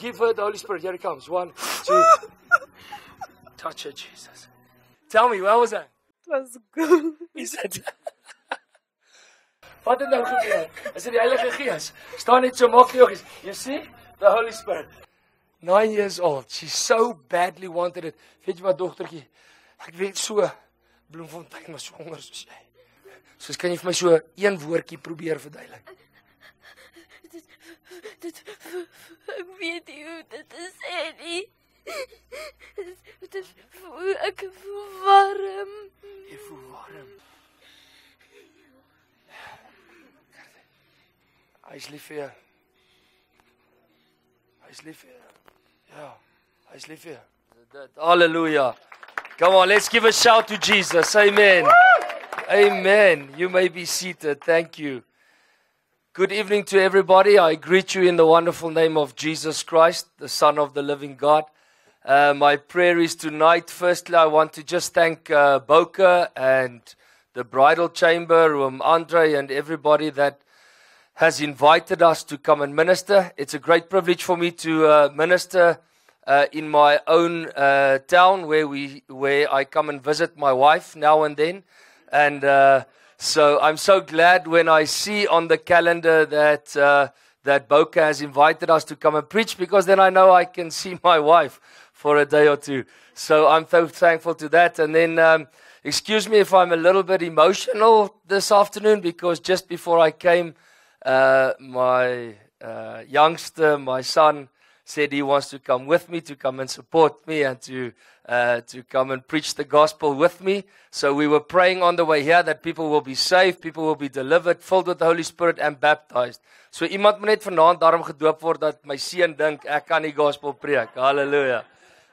give her the Holy Spirit. Here it comes. 1, 2. Touch her, Jesus. Tell me, where was that? It was good. Is it? Wat het nou gebeur? Is dit die Heilige Gees? Staan net so maak die oogies. You see? The Holy Spirit. 9 years old. She so badly wanted it. Weet jy wat, dogtertjie? Ek weet so, Bloemfontein was so honger soos jy. Soos kan jy vir my so een woordjie probeer verduidelik? Ek weet nie hoe dit te sê nie. Ek voel warm. Jy voel warm. Hy is lief vir jou. Hy is lief vir jou. Ja, hy is lief vir jou. Hallelujah. Come on, let's give a shout to Jesus. Amen. Amen. You may be seated. Thank you. Good evening to everybody. I greet you in the wonderful name of Jesus Christ, the Son of the living God. My prayer is tonight, firstly, I want to just thank Boca and the bridal chamber, Andre and everybody that has invited us to come and minister. It's a great privilege for me to minister in my own town where I come and visit my wife now and then. And so I'm so glad when I see on the calendar that Boca has invited us to come and preach, because then I know I can see my wife for a day or two. So I'm so thankful to that. And then excuse me if I'm a little bit emotional this afternoon, because just before I came, my youngster, my son, said he wants to come with me, to come and support me, and to come and preach the gospel with me. So we were praying on the way here that people will be saved, people will be delivered, filled with the Holy Spirit and baptized. So iemand moet net vanaand daarom gedoop word dat my seun dink ek kan die gospel preek. Hallelujah.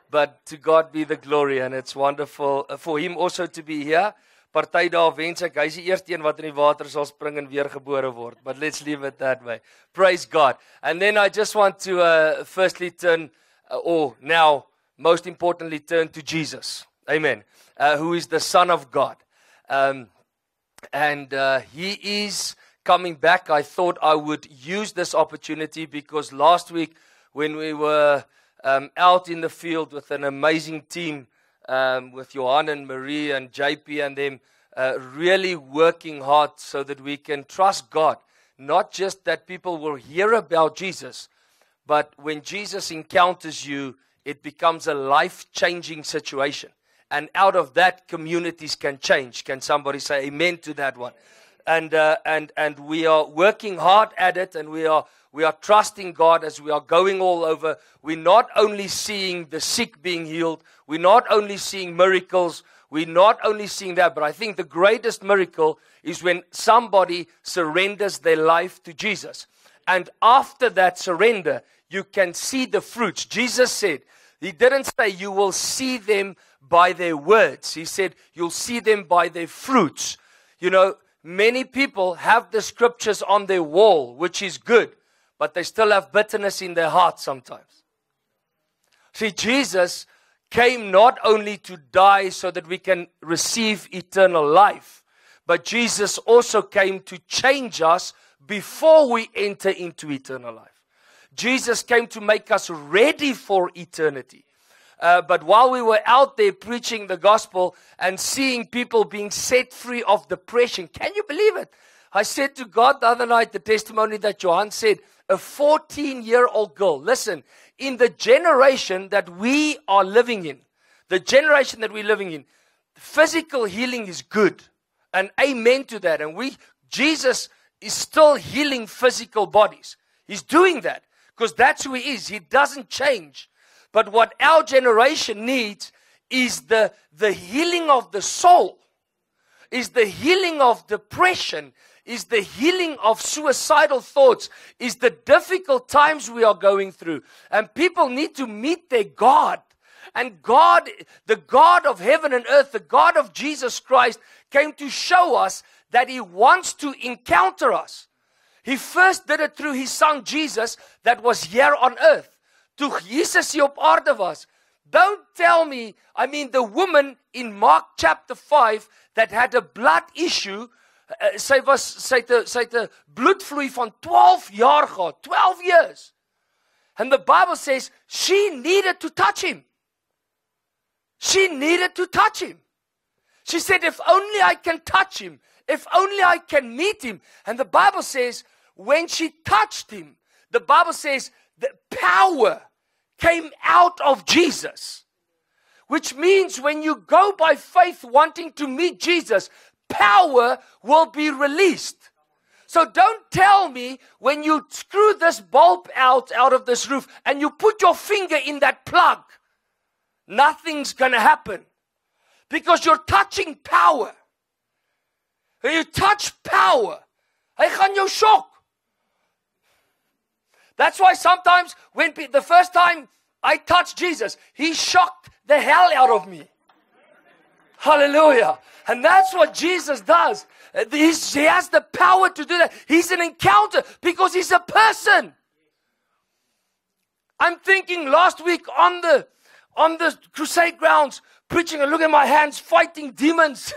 But to God be the glory, and it's wonderful for him also to be here. Party daar wens ek hy is die eerste een wat in die water sal spring en weer gebore word. But let's leave it that way. Praise God. And then I just want to firstly turn, or now most importantly turn to Jesus. Amen. Who is the Son of God. And he is coming back. I thought I would use this opportunity because last week when we were out in the field with an amazing team, with Johan and Marie and JP and them, really working hard so that we can trust God. Not just that people will hear about Jesus, but when Jesus encounters you, it becomes a life-changing situation. And out of that, communities can change. Can somebody say amen to that one? And we are working hard at it, and we are trusting God as we are going all over. We're not only seeing the sick being healed, we're not only seeing miracles, we're not only seeing that, but I think the greatest miracle is when somebody surrenders their life to Jesus. And after that surrender, you can see the fruits. Jesus said, he didn't say you will see them by their words. He said you'll see them by their fruits. You know, many people have the scriptures on their wall, which is good, but they still have bitterness in their heart sometimes. See, Jesus came not only to die so that we can receive eternal life, but Jesus also came to change us before we enter into eternal life. Jesus came to make us ready for eternity. But while we were out there preaching the gospel and seeing people being set free of depression, can you believe it? I said to God the other night, the testimony that Johan said, a 14-year-old girl, listen, in the generation that we are living in, physical healing is good. And amen to that. And Jesus is still healing physical bodies. He's doing that because that's who he is. He doesn't change. But what our generation needs is the healing of the soul, is the healing of depression, is the healing of suicidal thoughts, is the difficult times we are going through. And people need to meet their God. And God, the God of heaven and earth, the God of Jesus Christ, came to show us that he wants to encounter us. He first did it through his son Jesus that was here on earth. Toe Jesus hier op aarde was. Don't tell me, the woman in Mark chapter 5 that had a blood issue, sy het 'n bloedvloei van 12 jaar gehad, 12 years. And the Bible says she needed to touch him. She needed to touch him. She said, if only I can touch him, if only I can meet him. And the Bible says, when she touched him, the Bible says the power came out of Jesus. Which means when you go by faith wanting to meet Jesus, power will be released. So don't tell me when you screw this bulb out of this roof and you put your finger in that plug, nothing's going to happen. Because you're touching power. When you touch power, hy gaan jou shock. That's why sometimes when the first time I touched Jesus, he shocked the hell out of me. Hallelujah. And that's what Jesus does. He has the power to do that. He's an encounter because he's a person. I'm thinking last week on the crusade grounds, preaching, and look at my hands fighting demons.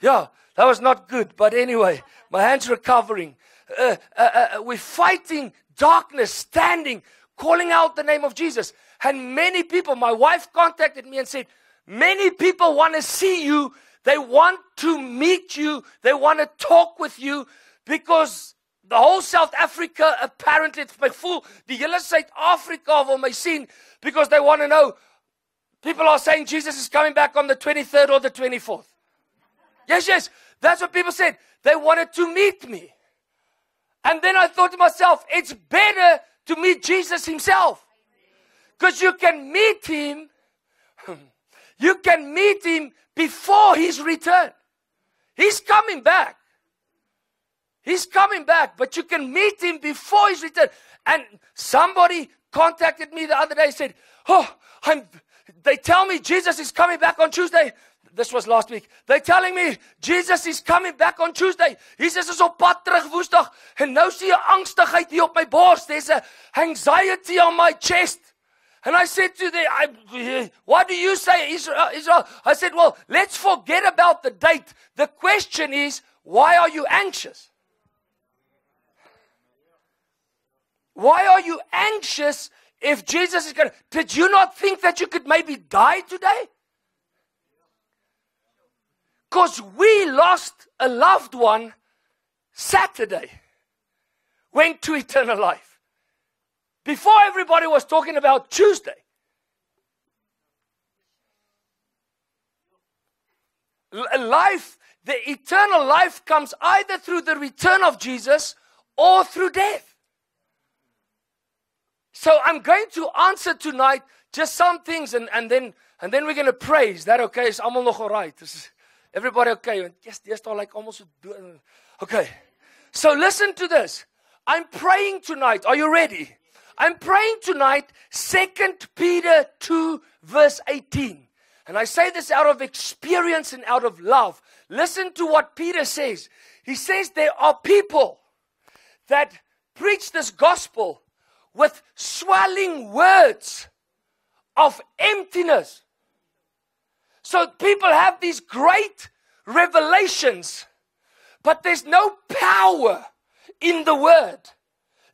Yeah, that was not good. But anyway, my hands recovering. We're fighting darkness, standing, calling out the name of Jesus. And many people, my wife contacted me and said, many people want to see you. They want to meet you. They want to talk with you because the whole South Africa, apparently, it's my full, die hele Suid-Afrika wil my sien because they want to know. People are saying Jesus is coming back on the 23rd or the 24th. Yes. That's what people said. They wanted to meet me. And then I thought to myself, it's better to meet Jesus himself. Because you can meet him. You can meet him before his return. He's coming back. He's coming back. But you can meet him before his return. And somebody contacted me the other day and said, they tell me Jesus is coming back on Tuesday. This was last week. They're telling me Jesus is coming back on Tuesday. Jesus is op pad terug Woensdag. En nou sien 'n angstigheid hier op my bors. There's a anxiety on my chest. And I said to them, what do you say, Israel? I said, well, let's forget about the date. The question is, why are you anxious? Why are you anxious if Jesus is going to... Did you not think that you could maybe die today? Because we lost a loved one Saturday. Went to eternal life. Before everybody was talking about Tuesday. Life, the eternal life comes either through the return of Jesus or through death. So I'm going to answer tonight just some things and then we're going to pray. Is that okay? Is almal nog alright? Is everybody okay? Yes, there's like almost okay. So listen to this. I'm praying tonight. Are you ready? I'm praying tonight, 2 Peter 2, verse 18. And I say this out of experience and out of love. Listen to what Peter says. He says there are people that preach this gospel with swelling words of emptiness. So people have these great revelations, but there's no power in the word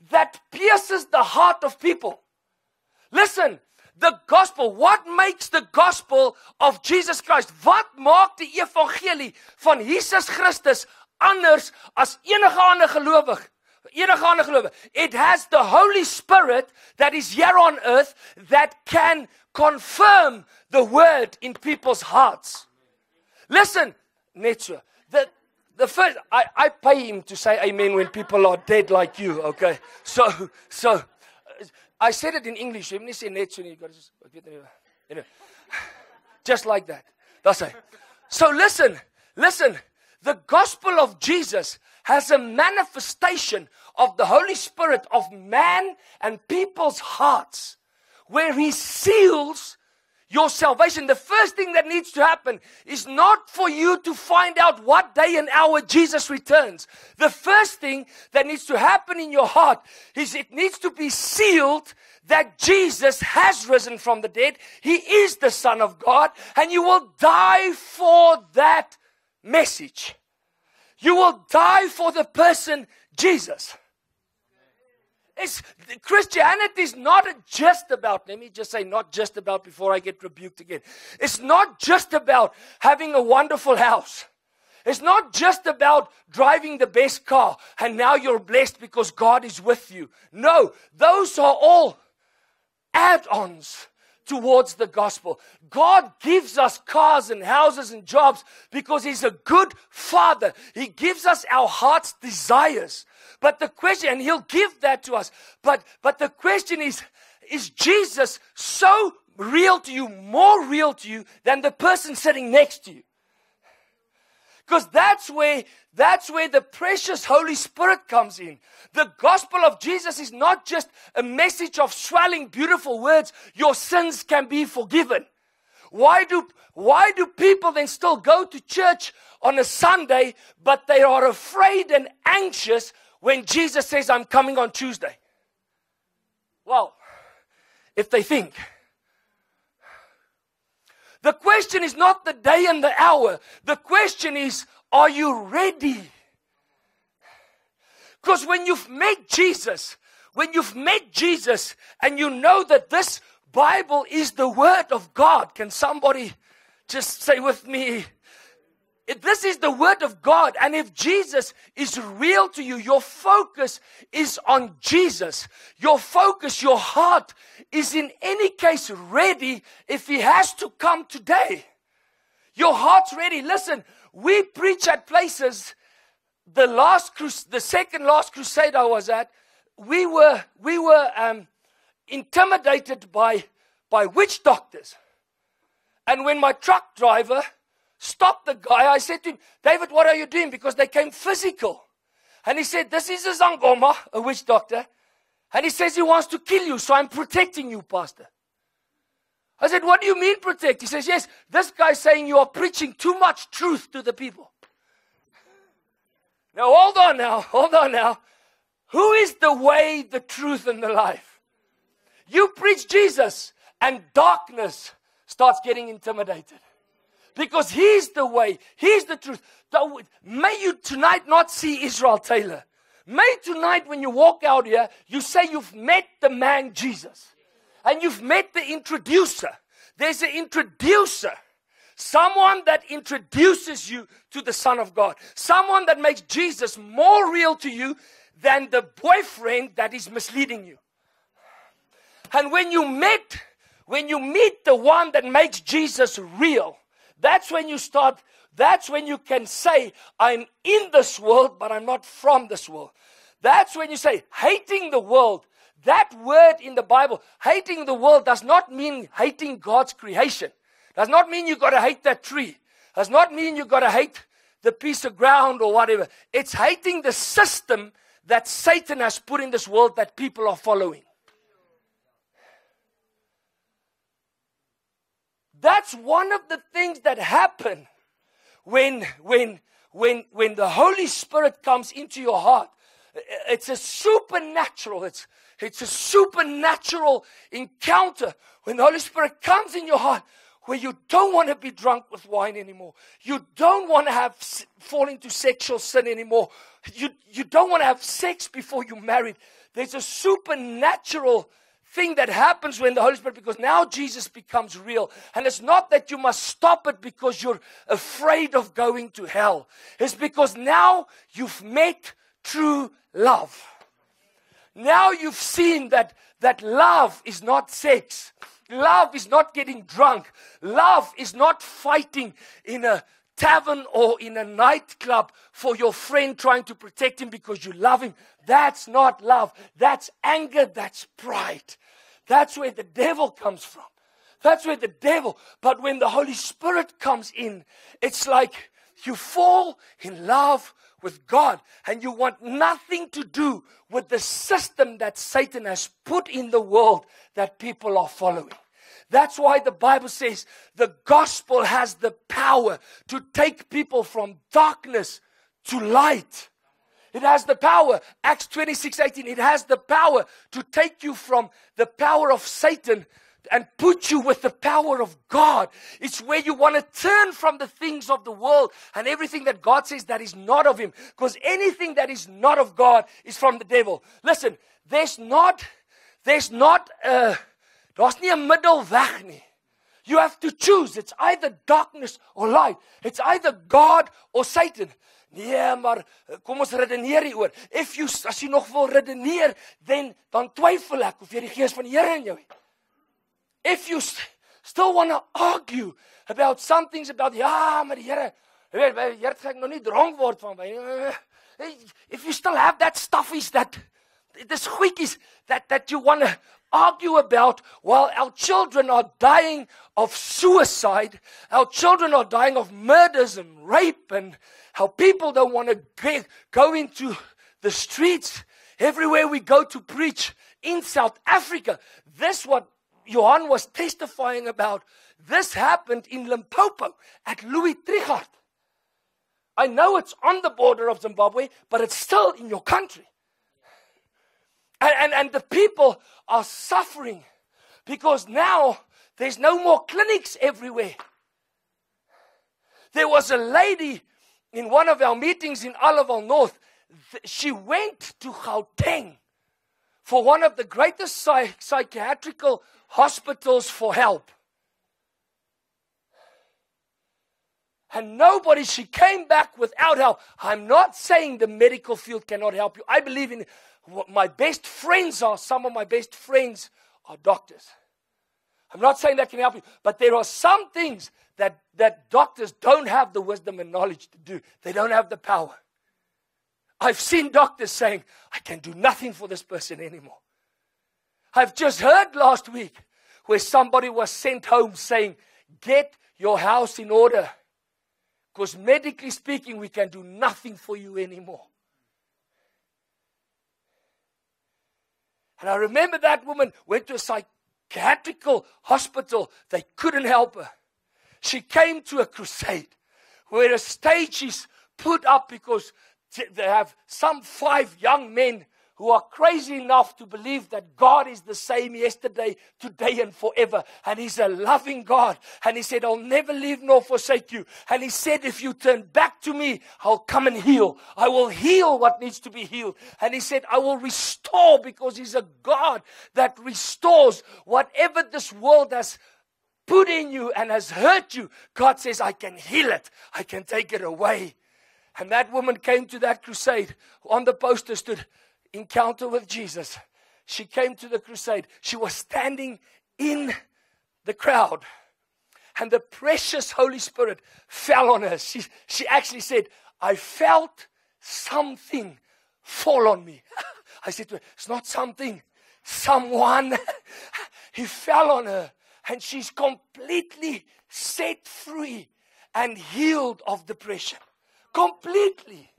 that pierces the heart of people. Listen, the gospel, what makes the gospel of Jesus Christ? Wat maak die evangelie van Jesus Christus anders as enige ander gelowig? It has the Holy Spirit that is here on earth that can confirm the word in people's hearts. Listen, net so. The first, I pay him to say amen when people are dead like you, okay? So I said it in English. You say net so, you got to just like that. That's it. So listen. The gospel of Jesus has a manifestation of the Holy Spirit of man and people's hearts, where he seals your salvation. The first thing that needs to happen is not for you to find out what day and hour Jesus returns. The first thing that needs to happen in your heart is it needs to be sealed that Jesus has risen from the dead. He is the Son of God, and you will die for that message. You will die for the person Jesus. Christianity is not just about, let me just say, not just about before I get rebuked again. It's not just about having a wonderful house. It's not just about driving the best car and now you're blessed because God is with you. No, those are all add-ons towards the gospel. God gives us cars and houses and jobs because He's a good Father. He gives us our heart's desires. But the question, and He'll give that to us, but the question is Jesus so real to you, more real to you than the person sitting next to you? Because that's where the precious Holy Spirit comes in. The gospel of Jesus is not just a message of swelling beautiful words, your sins can be forgiven. Why do people then still go to church on a Sunday, but they are afraid and anxious when Jesus says, I'm coming on Tuesday? Well, if they think. The question is not the day and the hour. The question is, are you ready? Because when you've met Jesus and you know that this Bible is the Word of God, can somebody just say with me, this is the Word of God, and if Jesus is real to you, your focus is on Jesus. Your focus, your heart is in any case ready if He has to come today. Your heart's ready. Listen, we preach at places. The second last crusade I was at, we were intimidated by witch doctors. And when my truck driver stopped the guy, I said to him, David, what are you doing? Because they came physical. And he said, this is a Zangoma, a witch doctor. And he says he wants to kill you, so I'm protecting you, Pastor. I said, what do you mean protect? He says, yes, this guy's saying you are preaching too much truth to the people. Now, hold on now. Who is the way, the truth, and the life? You preach Jesus, and darkness starts getting intimidated. Because He's the way, He's the truth. May you tonight not see Israel Taylor. May tonight when you walk out here, you say you've met the man Jesus. And you've met the introducer. There's an introducer. Someone that introduces you to the Son of God. Someone that makes Jesus more real to you than the boyfriend that is misleading you. And when you meet the one that makes Jesus real, that's when you can say, I'm in this world, but I'm not from this world. That's when you say, hating the world. That word in the Bible, hating the world, does not mean hating God's creation. Does not mean you got to hate that tree. Does not mean you got to hate the piece of ground or whatever. It's hating the system that Satan has put in this world that people are following. That's one of the things that happen when the Holy Spirit comes into your heart. It's a supernatural, it's a supernatural encounter when the Holy Spirit comes in your heart, where you don't want to be drunk with wine anymore. You don't want to fall into sexual sin anymore. You don't want to have sex before you're married. There's a supernatural thing that happens when the Holy Spirit, because now Jesus becomes real. And it's not that you must stop it because you're afraid of going to hell. It's because now you've met true love. Now you've seen that love is not sex. Love is not getting drunk. Love is not fighting in a tavern or in a nightclub for your friend trying to protect him because you love him. That's not love. That's anger. That's pride. That's where the devil comes from. That's where the devil. But when the Holy Spirit comes in, it's like you fall in love with God and you want nothing to do with the system that Satan has put in the world that people are following. That's why the Bible says the gospel has the power to take people from darkness to light. It has the power. Acts 26:18. It has the power to take you from the power of Satan, and put you with the power of God. It's where you want to turn from the things of the world and everything that God says that is not of Him. Because anything that is not of God is from the devil. Listen, there's nie 'n middelweg nie. You have to choose. It's either darkness or light. It's either God or Satan. Nee, maar kom ons redeneer hieroor. As jy nog wil redeneer, dan twyfel ek of jy die gees van die Here in jou het. If you still want to argue about some things about, ja, maar die Here, jy weet, jy gaan nog nie dronk word van my. If you still have that stuffies, this goedjies that you want to argue about while our children are dying of suicide, our children are dying of murders and rape, and how people don't want to go into the streets everywhere we go to preach in South Africa. This what Johan was testifying about. This happened in Limpopo at Louis Trichardt. I know it's on the border of Zimbabwe, but it's still in your country. And the people are suffering because now there's no more clinics everywhere. There was a lady in one of our meetings in Oliver North. She went to Gauteng for one of the greatest psychiatrical hospitals for help. And she came back without help. I'm not saying the medical field cannot help you. I believe in my best friends some of my best friends are doctors. I'm not saying that can help you, but there are some things that doctors don't have the wisdom and knowledge to do. They don't have the power. I've seen doctors saying, I can do nothing for this person anymore. I've just heard last week where somebody was sent home saying, get your house in order. Because medically speaking, we can do nothing for you anymore. And I remember that woman went to a psychiatrical hospital. They couldn't help her. She came to a crusade where a stage is put up because they have some 5 young men who are crazy enough to believe that God is the same yesterday, today, and forever. And He's a loving God. And He said, I'll never leave nor forsake you. And He said, if you turn back to me, I'll come and heal. I will heal what needs to be healed. And He said, I will restore, because He's a God that restores whatever this world has put in you and has hurt you. God says, I can heal it. I can take it away. And that woman came to that crusade. On the poster stood, Encounter with Jesus. She came to the crusade. She was standing in the crowd. And the precious Holy Spirit fell on her. She actually said, I felt something fall on me. I said to her, it's not something, someone. He fell on her. And she's completely set free and healed of depression. Completely.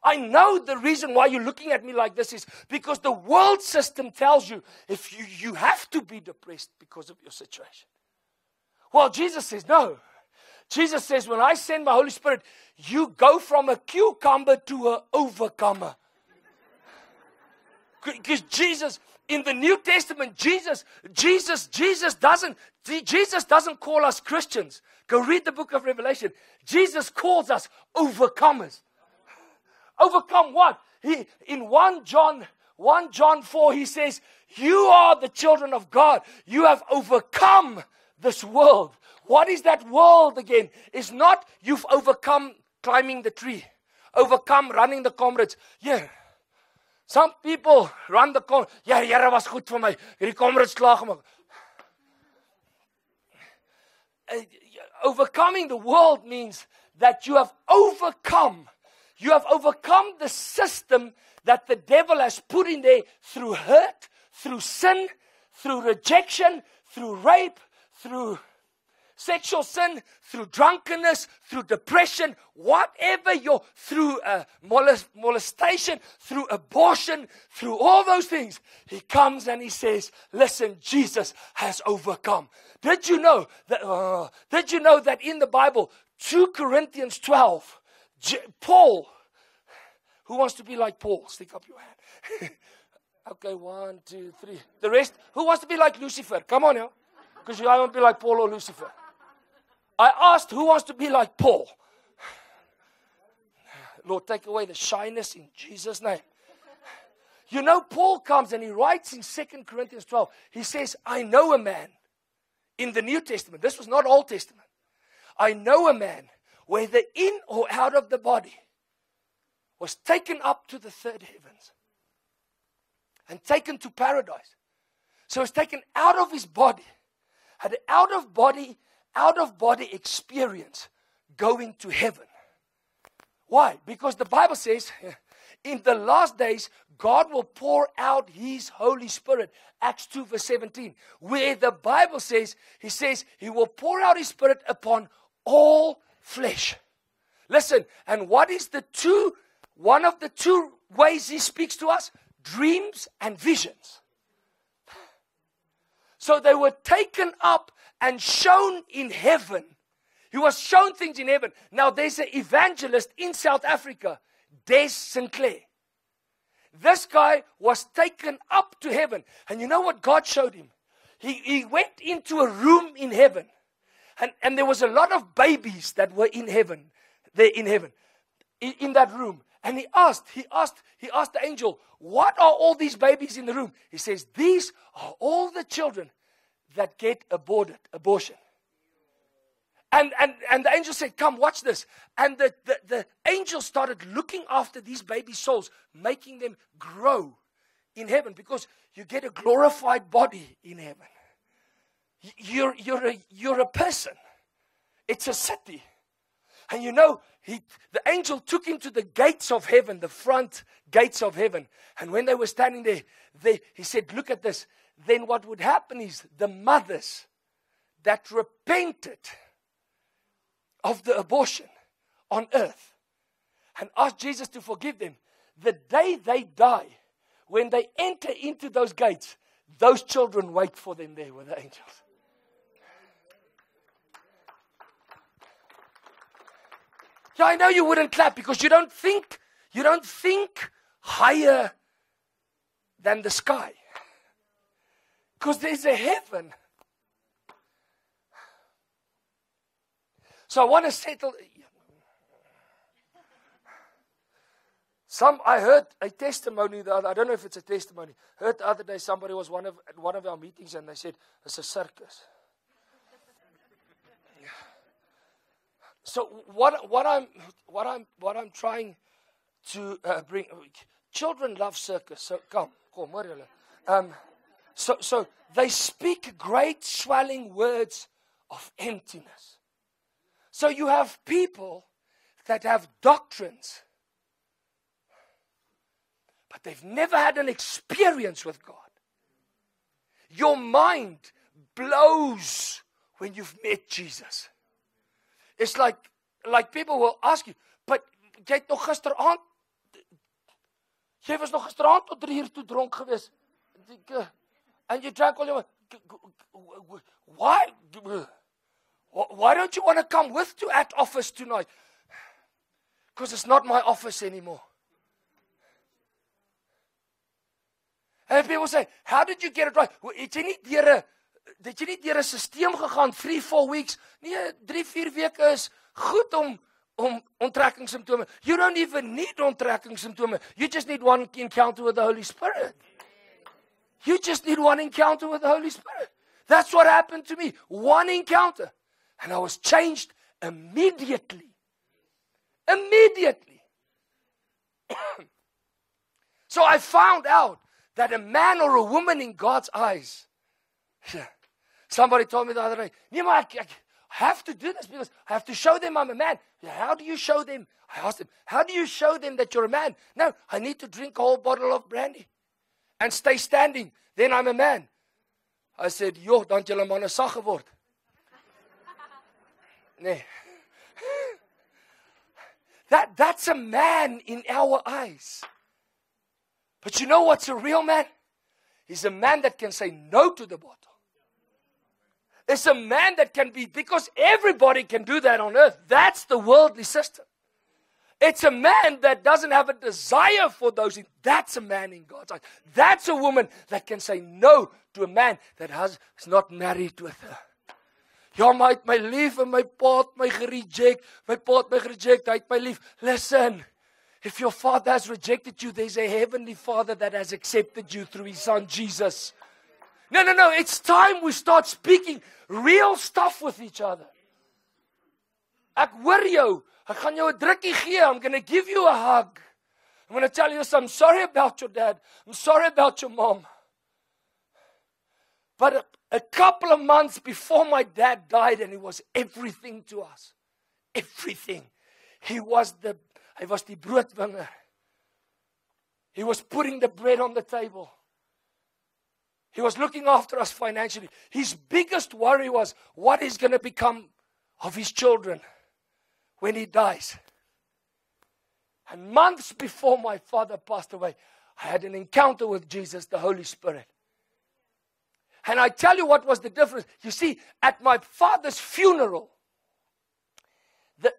I know the reason why you're looking at me like this is because the world system tells you if you have to be depressed because of your situation. Well, Jesus says no. Jesus says, when I send my Holy Spirit, you go from a cucumber to an overcomer. Because Jesus, in the New Testament, Jesus doesn't call us Christians. Go read the book of Revelation. Jesus calls us overcomers. Overcome what? In 1 John 4, he says, you are the children of God. You have overcome this world. What is that world again? It's not you've overcome climbing the tree. Overcome running the comrades. Yeah. Some people run the comrades. Ja, Here was goed vir my. Hierdie comrades klaar gemaak. Overcoming the world means that you have overcome. You have overcome the system that the devil has put in there through hurt, through sin, through rejection, through rape, through sexual sin, through drunkenness, through depression, through molestation, through abortion, through all those things. He comes and he says, listen, Jesus has overcome. Did you know that in the Bible, 2 Corinthians 12, Paul, who wants to be like Paul? Stick up your hand. Okay, 1, 2, 3. The rest, who wants to be like Lucifer? Come on now. Because I won't be like Paul or Lucifer. I asked who wants to be like Paul. Lord, take away the shyness in Jesus' name. You know, Paul comes and he writes in 2 Corinthians 12. He says, I know a man in the New Testament. This was not Old Testament. I know a man, whether in or out of the body, was taken up to the third heavens and taken to paradise. So he was taken out of his body, had an out of body experience going to heaven. Why? Because the Bible says, in the last days, God will pour out His Holy Spirit. Acts 2 verse 17. Where the Bible says, He says, He will pour out His Spirit upon all flesh. Listen, and what is one of the two ways He speaks to us? Dreams and visions. So they were taken up and shown in heaven. He was shown things in heaven. Now there's an evangelist in South Africa, Des Sinclair. This guy was taken up to heaven. And you know what God showed him? He went into a room in heaven. And there was a lot of babies that were in heaven. They're in heaven. In that room. And he asked the angel, what are all these babies in the room? He says, these are all the children that get abortion. And the angel said, come, watch this. And the angel started looking after these baby souls, making them grow in heaven, because you get a glorified body in heaven. You're a person. It's a city. And you know, the angel took him to the gates of heaven, the front gates of heaven. And when they were standing there, he said, look at this. Then what would happen is the mothers that repented of the abortion on earth and asked Jesus to forgive them, the day they die, when they enter into those gates, those children wait for them there with the angels. Yeah, I know you wouldn't clap because you don't think higher than the sky. Because there's a heaven. So I want to settle. I heard a testimony I don't know if it's a testimony. Heard the other day somebody was at one of our meetings and they said it's a circus. So what I'm trying to bring, children love circus. So come, so they speak great swelling words of emptiness. So you have people that have doctrines, but they've never had an experience with God. Your mind blows when you've met Jesus. It's like people will ask you, but jy het nog gisteraand, jy was nog gisteraand tot 3 uur toe dronk gewees. And you drank all your, why don't you want to come to at office tonight? Because it's not my office anymore. And people say, how did you get it right? Het jy nie deur 'n stelsel gegaan 3-4 weeks? Nee, 3-4 weke is goed om onttrekkingssimptome. You don't even need onttrekkingssimptome. You just need one encounter with the Holy Spirit. You just need one encounter with the Holy Spirit. That's what happened to me. One encounter. And I was changed immediately. Immediately. So I found out that a man or a woman in God's eyes. Somebody told me the other day, I have to do this because I have to show them I'm a man. How do you show them? I asked them, how do you show them that you're a man? No, I need to drink a whole bottle of brandy and stay standing. Then I'm a man. I said, joh, dan het julle manne sag geword. Nee. That's a man in our eyes. But you know what's a real man? He's a man that can say no to the bottle. It's a man that can be, because everybody can do that on earth. That's the worldly system. It's a man that doesn't have a desire for those things. That's a man in God's eyes. That's a woman that can say no to a man that is not married with her. Ja, maar hy het my lief en my pa het my gereject. My pa het my gereject, hy het my lief. Listen, if your father has rejected you, there's a heavenly father that has accepted you through his son Jesus. No. It's time we start speaking real stuff with each other. Ek hoor jou. Ek gaan jou 'n drukkie gee. I'm going to give you a hug. I'm going to tell you I'm sorry about your dad. I'm sorry about your mom. But a couple of months before my dad died, and he was everything to us. Everything. He was die broodwinger. He was putting the bread on the table. He was looking after us financially. His biggest worry was what is going to become of his children when he dies. And months before my father passed away, I had an encounter with Jesus, the Holy Spirit. And I tell you what was the difference. You see, at my father's funeral,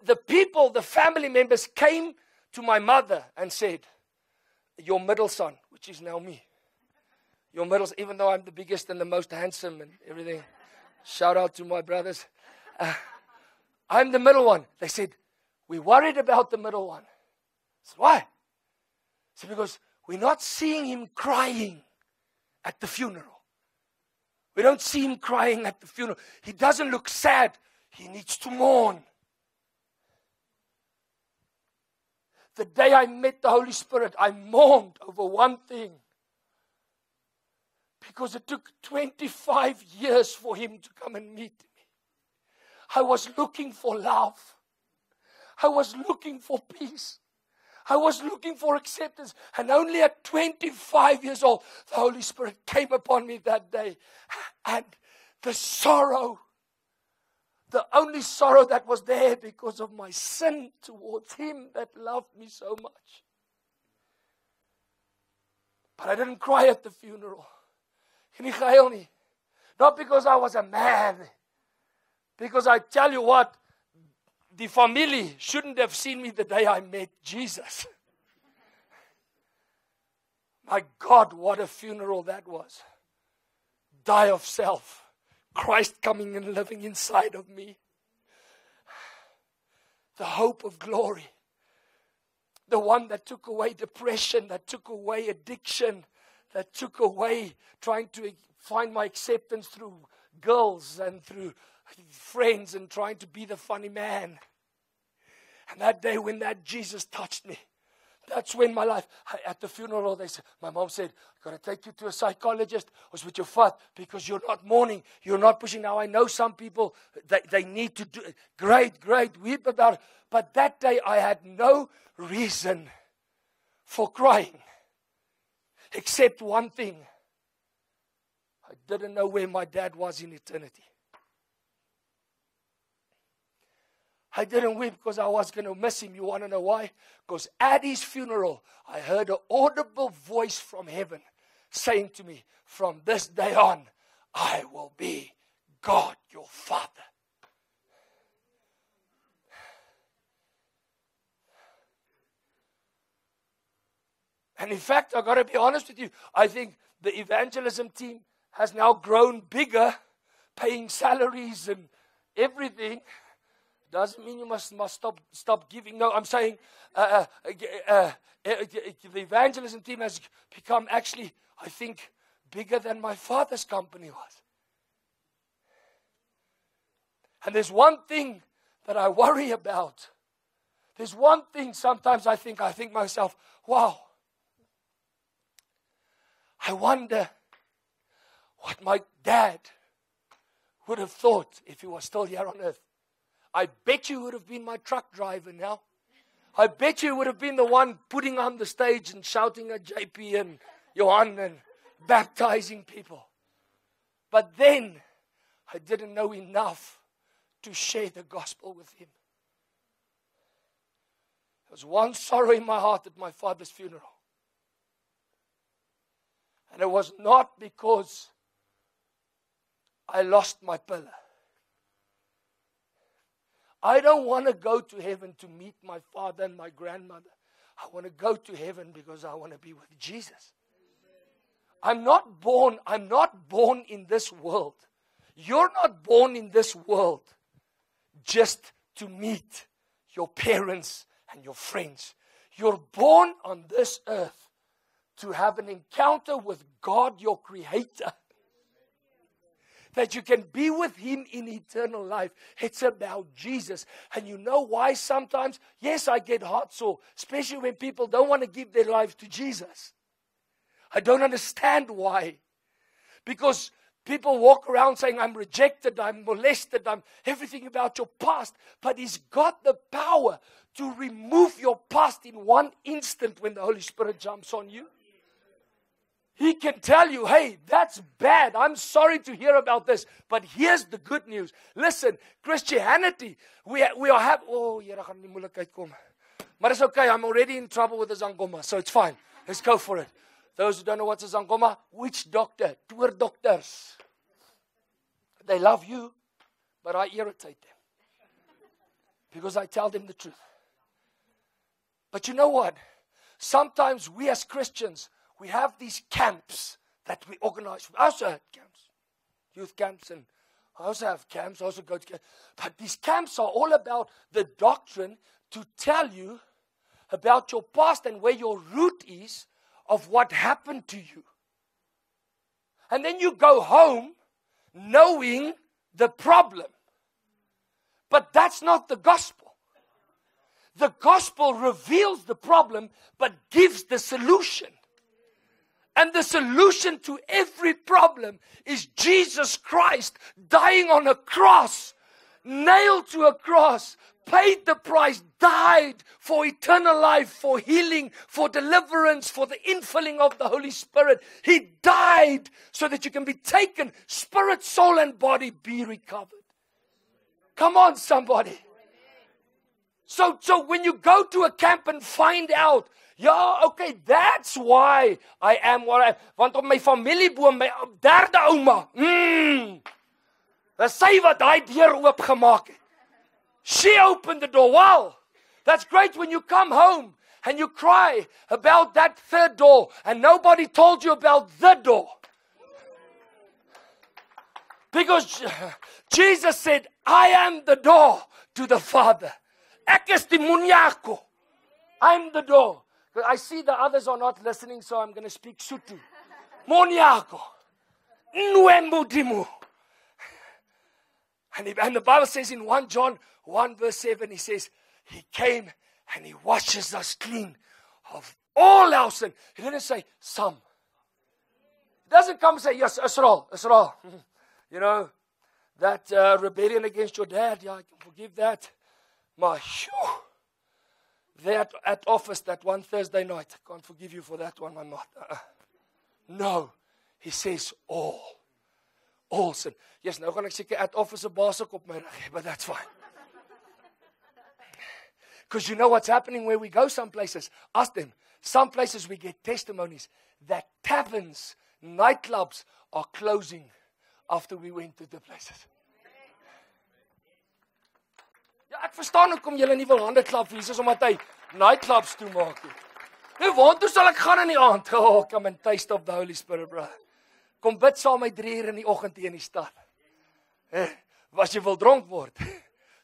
the people, the family members came to my mother and said, your middle son, which is now me. Your middle son, even though I'm the biggest and the most handsome and everything. Shout out to my brothers. I'm the middle one. They said, we're worried about the middle one. I said, why? I said, because we're not seeing him crying at the funeral. We don't see him crying at the funeral. He doesn't look sad. He needs to mourn. The day I met the Holy Spirit, I mourned over one thing. Because it took 25 years for him to come and meet me. I was looking for love. I was looking for peace. I was looking for acceptance. And only at 25 years old, the Holy Spirit came upon me that day. And the sorrow, the only sorrow that was there because of my sin towards him that loved me so much. But I didn't cry at the funeral. Not because I was a man. Because I tell you what, the family shouldn't have seen me the day I met Jesus. My God, what a funeral that was. Die of self. Christ coming and living inside of me. The hope of glory. The one that took away depression, that took away addiction, that took away trying to find my acceptance through girls and through friends and trying to be the funny man. And that day when that Jesus touched me, that's when my life, at the funeral, my mom said, I've got to take you to a psychologist or with your father because you're not mourning, you're not pushing. Now I know some people, they need to do it. Great, weep about it. But that day I had no reason for crying except one thing. I didn't know where my dad was in eternity. I didn't weep because I was going to miss him. You want to know why? Because at his funeral, I heard an audible voice from heaven saying to me, from this day on, I will be God, your Father. And in fact, I've got to be honest with you, I think the evangelism team has now grown bigger, paying salaries and everything. Doesn't mean you must stop giving. No, I'm saying the evangelism team has become actually, I think, bigger than my father's company was. And there's one thing that I worry about. There's one thing sometimes I think myself, wow, I wonder what my dad would have thought if he was still here on earth. I bet you would have been my truck driver now. I bet you would have been the one putting on the stage and shouting at JP and Johan and baptizing people. But then, I didn't know enough to share the gospel with him. There was one sorrow in my heart at my father's funeral. And it was not because I lost my pillar. I don't want to go to heaven to meet my father and my grandmother. I want to go to heaven because I want to be with Jesus. I'm not born in this world. You're not born in this world just to meet your parents and your friends. You're born on this earth to have an encounter with God, your Creator. That you can be with Him in eternal life. It's about Jesus. And you know why sometimes? Yes, I get heart sore, especially when people don't want to give their lives to Jesus. I don't understand why. Because people walk around saying, I'm rejected, I'm molested, I'm everything about your past. But He's got the power to remove your past in one instant when the Holy Spirit jumps on you. He can tell you, hey, that's bad. I'm sorry to hear about this. But here's the good news. Listen, Christianity, we are oh, Here gaan die moeilikheid kom. But it's okay, I'm already in trouble with the Zangoma, so it's fine. Let's go for it. Those who don't know what's a Zangoma, witch doctor, tour doctors. They love you, but I irritate them. Because I tell them the truth. But you know what? Sometimes we as Christians, we have these camps that we organize. I also have camps, youth camps, and I also have camps. I also go to camps. But these camps are all about the doctrine to tell you about your past and where your root is of what happened to you. And then you go home knowing the problem. But that's not the gospel. The gospel reveals the problem, but gives the solution. And the solution to every problem is Jesus Christ dying on a cross, nailed to a cross, paid the price, died for eternal life, for healing, for deliverance, for the infilling of the Holy Spirit. He died so that you can be taken, spirit, soul, and body be recovered. Come on, somebody. So when you go to a camp and find out, ja, okay, that's why I am what I am. Want op my familieboom, my derde ouma, dis sy wat daai deur oopgemaak het. She opened the door. Wow, that's great when you come home and you cry about that third door and nobody told you about the door. Because Jesus said, I am the door to the Father. Ek is die Moniako. I'm the door. I see the others are not listening, so I'm going to speak Sotho. Moniako. Nwembudimu. And the Bible says in 1 John 1 verse 7, he says, He came and He washes us clean of all our sin. He didn't say some. He doesn't come and say, yes, Israel. You know, that rebellion against your dad, yeah, I can forgive that. My, that at office that one Thursday night, I can't forgive you for that one, I'm not. No, He says all sin. Yes, nou gaan ek seker at office 'n baasik op my rug hê, but that's fine. Because you know what's happening where we go some places? Ask them. Some places we get testimonies that taverns, nightclubs are closing after we went to the places. Ja, ek verstaan hoekom julle nie wil hande klap vir Jesus omdat hy nightclubs toemaak nie. Nou, waartoe sal ek gaan in die aand? Oh, come and taste of the Holy Spirit, bro. Kom bid saam met 3 uur in die oggend hier in die stad. Was jy wil dronk word?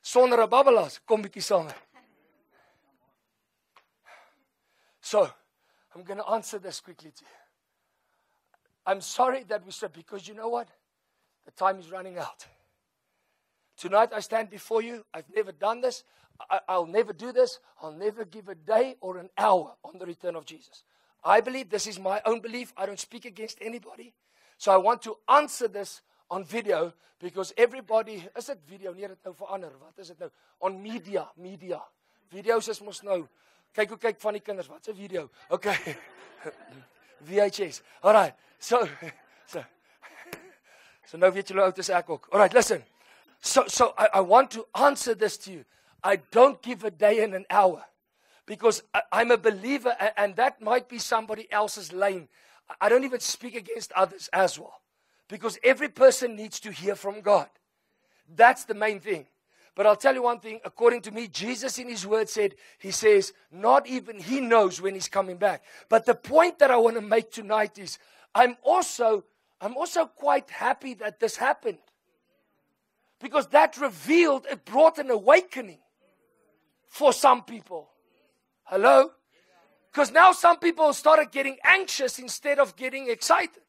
Sonder 'n babbelas, kom bietjie saam. So, I'm going to answer this quickly to you. I'm sorry that we said, because you know what? The time is running out. Tonight I stand before you. I've never done this. I'll never do this. I'll never give a day or an hour on the return of Jesus. I believe, this is my own belief. I don't speak against anybody. So I want to answer this on video because everybody, is it video? Nee, dit nou verander. Wat is dit nou? On media. Video's is mos nou. Kyk hoe kyk van die kinders. Wat 'n video? Okay. VHS. All right. So nou weet julle hoe oud is ek ook. All right, listen. So I want to answer this to you. I don't give a day and an hour because I'm a believer, and that might be somebody else's lane. I don't even speak against others as well because every person needs to hear from God. That's the main thing. But I'll tell you one thing, according to me, Jesus in his word said, he says, not even he knows when he's coming back. But the point that I want to make tonight is, I'm also quite happy that this happened. Because that revealed, it brought an awakening for some people. Hello? Because now some people started getting anxious instead of getting excited.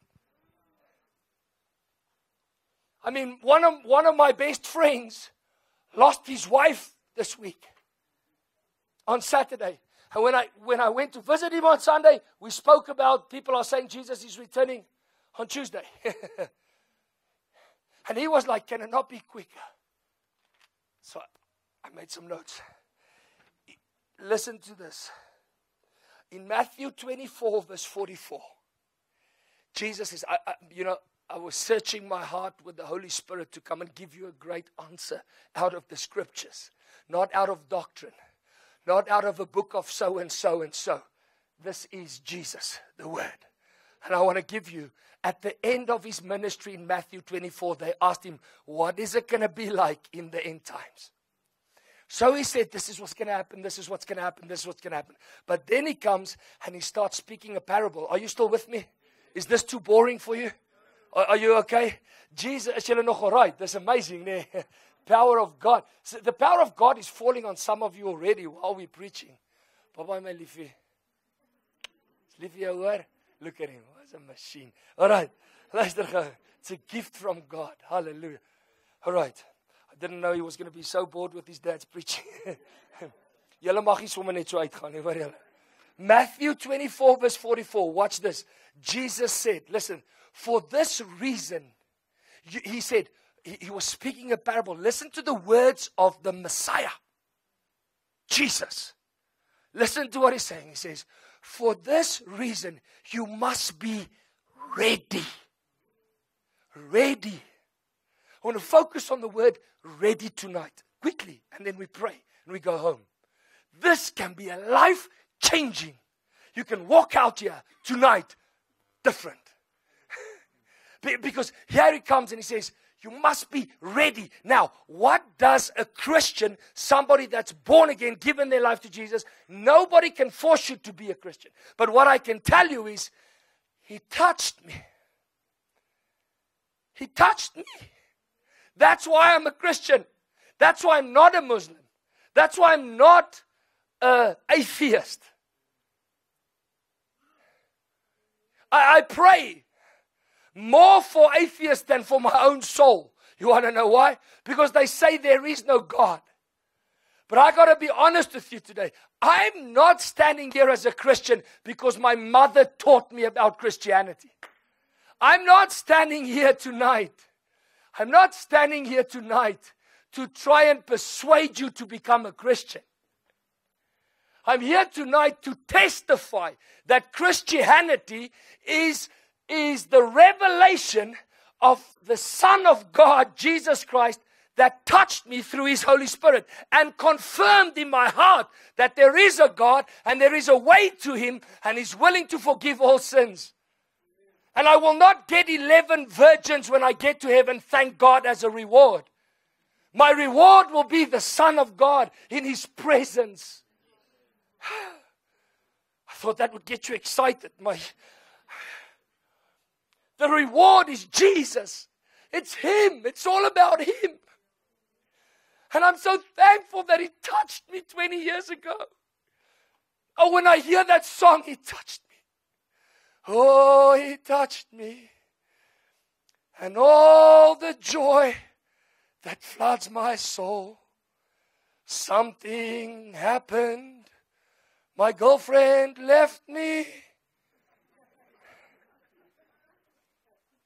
I mean, one of my best friends lost his wife this week on Saturday. And when I went to visit him on Sunday, we spoke about people are saying Jesus is returning on Tuesday. And he was like, can it not be quicker? So I made some notes. Listen to this. In Matthew 24, verse 44, Jesus says, I was searching my heart with the Holy Spirit to come and give you a great answer out of the scriptures, not out of doctrine, not out of a book of so and so and so. This is Jesus, the Word. And I want to give you, at the end of his ministry in Matthew 24, they asked him, what is it going to be like in the end times? So he said, this is what's going to happen, this is what's going to happen, this is what's going to happen. But then he comes and he starts speaking a parable. Are you still with me? Is this too boring for you? Are you okay? Jesus, is julle nog alright? That's amazing, nee? Power of God. So the power of God is falling on some of you already while we're preaching. Bye-bye, my liefie. Liefie, hoor? Look at him. What's a machine. Alright. Luister gou. It's a gift from God. Hallelujah. Alright. I didn't know he was going to be so bored with his dad's preaching. Julle mag nie sommer net so uitgaan nie, hoor julle. Matthew 24 verse 44. Watch this. Jesus said, listen, for this reason, he said, he was speaking a parable. Listen to the words of the Messiah, Jesus. Listen to what he's saying. He says, for this reason, you must be ready. Ready. I want to focus on the word ready tonight, quickly, and then we pray and we go home. This can be a life-changing. You can walk out here tonight different. Because here he comes and he says, you must be ready. Now, what does a Christian, somebody that's born again, given their life to Jesus, nobody can force you to be a Christian. But what I can tell you is, he touched me. He touched me. That's why I'm a Christian. That's why I'm not a Muslim. That's why I'm not an atheist. I pray more for atheists than for my own soul. You want to know why? Because they say there is no God. But I got to be honest with you today. I'm not standing here as a Christian because my mother taught me about Christianity. I'm not standing here tonight. I'm not standing here tonight to try and persuade you to become a Christian. I'm here tonight to testify that Christianity is the revelation of the Son of God, Jesus Christ, that touched me through His Holy Spirit and confirmed in my heart that there is a God and there is a way to Him and He's willing to forgive all sins. And I will not get 11 virgins when I get to heaven, thank God, as a reward. My reward will be the Son of God in His presence. I thought that would get you excited. The reward is Jesus. It's Him. It's all about Him. And I'm so thankful that He touched me 20 years ago. Oh, when I hear that song, He touched me. Oh, He touched me. And all the joy that floods my soul. Something happened. My girlfriend left me.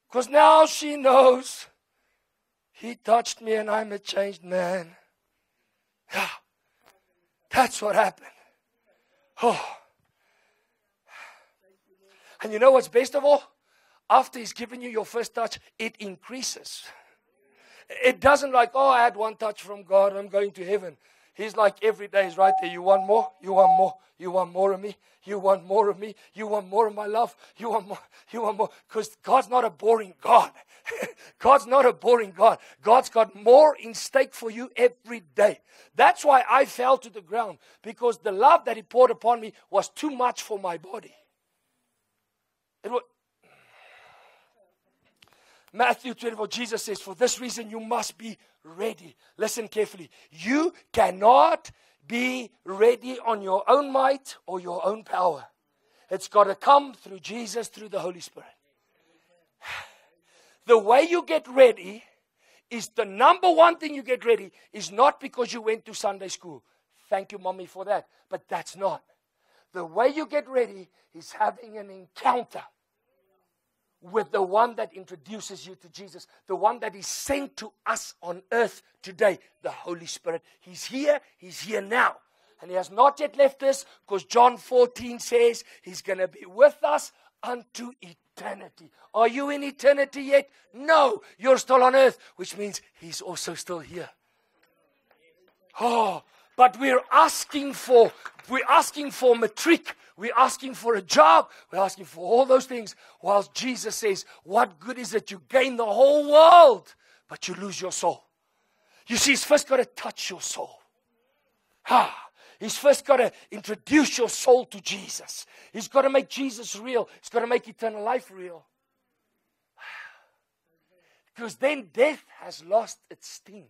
Because now she knows He touched me and I'm a changed man. Yeah, that's what happened. Oh. And you know what's best of all? After He's given you your first touch, it increases. It doesn't like, oh, I had one touch from God, I'm going to heaven. He's like every day is right there. You want more? You want more? You want more of me? You want more of me? You want more of my love? You want more? You want more? Because God's not a boring God. God's not a boring God. God's got more in stake for you every day. That's why I fell to the ground. Because the love that He poured upon me was too much for my body. It was, Matthew 24, Jesus says, for this reason you must be ready. Listen carefully. You cannot be ready on your own might or your own power. It's got to come through Jesus, through the Holy Spirit. The way you get ready is the number one thing you get ready is not because you went to Sunday school. Thank you, Mommy, for that. But that's not. The way you get ready is having an encounter with the one that introduces you to Jesus, the one that is sent to us on earth today, the Holy Spirit. He's here now. And He has not yet left us because John 14 says He's going to be with us unto eternity. Are you in eternity yet? No, you're still on earth, which means He's also still here. Oh, but we're asking for matric. We're asking for a job. We're asking for all those things. Whilst Jesus says, what good is it you gain the whole world, but you lose your soul? You see, He's first got to touch your soul. He's first got to introduce your soul to Jesus. He's got to make Jesus real. He's got to make eternal life real. Because then death has lost its sting.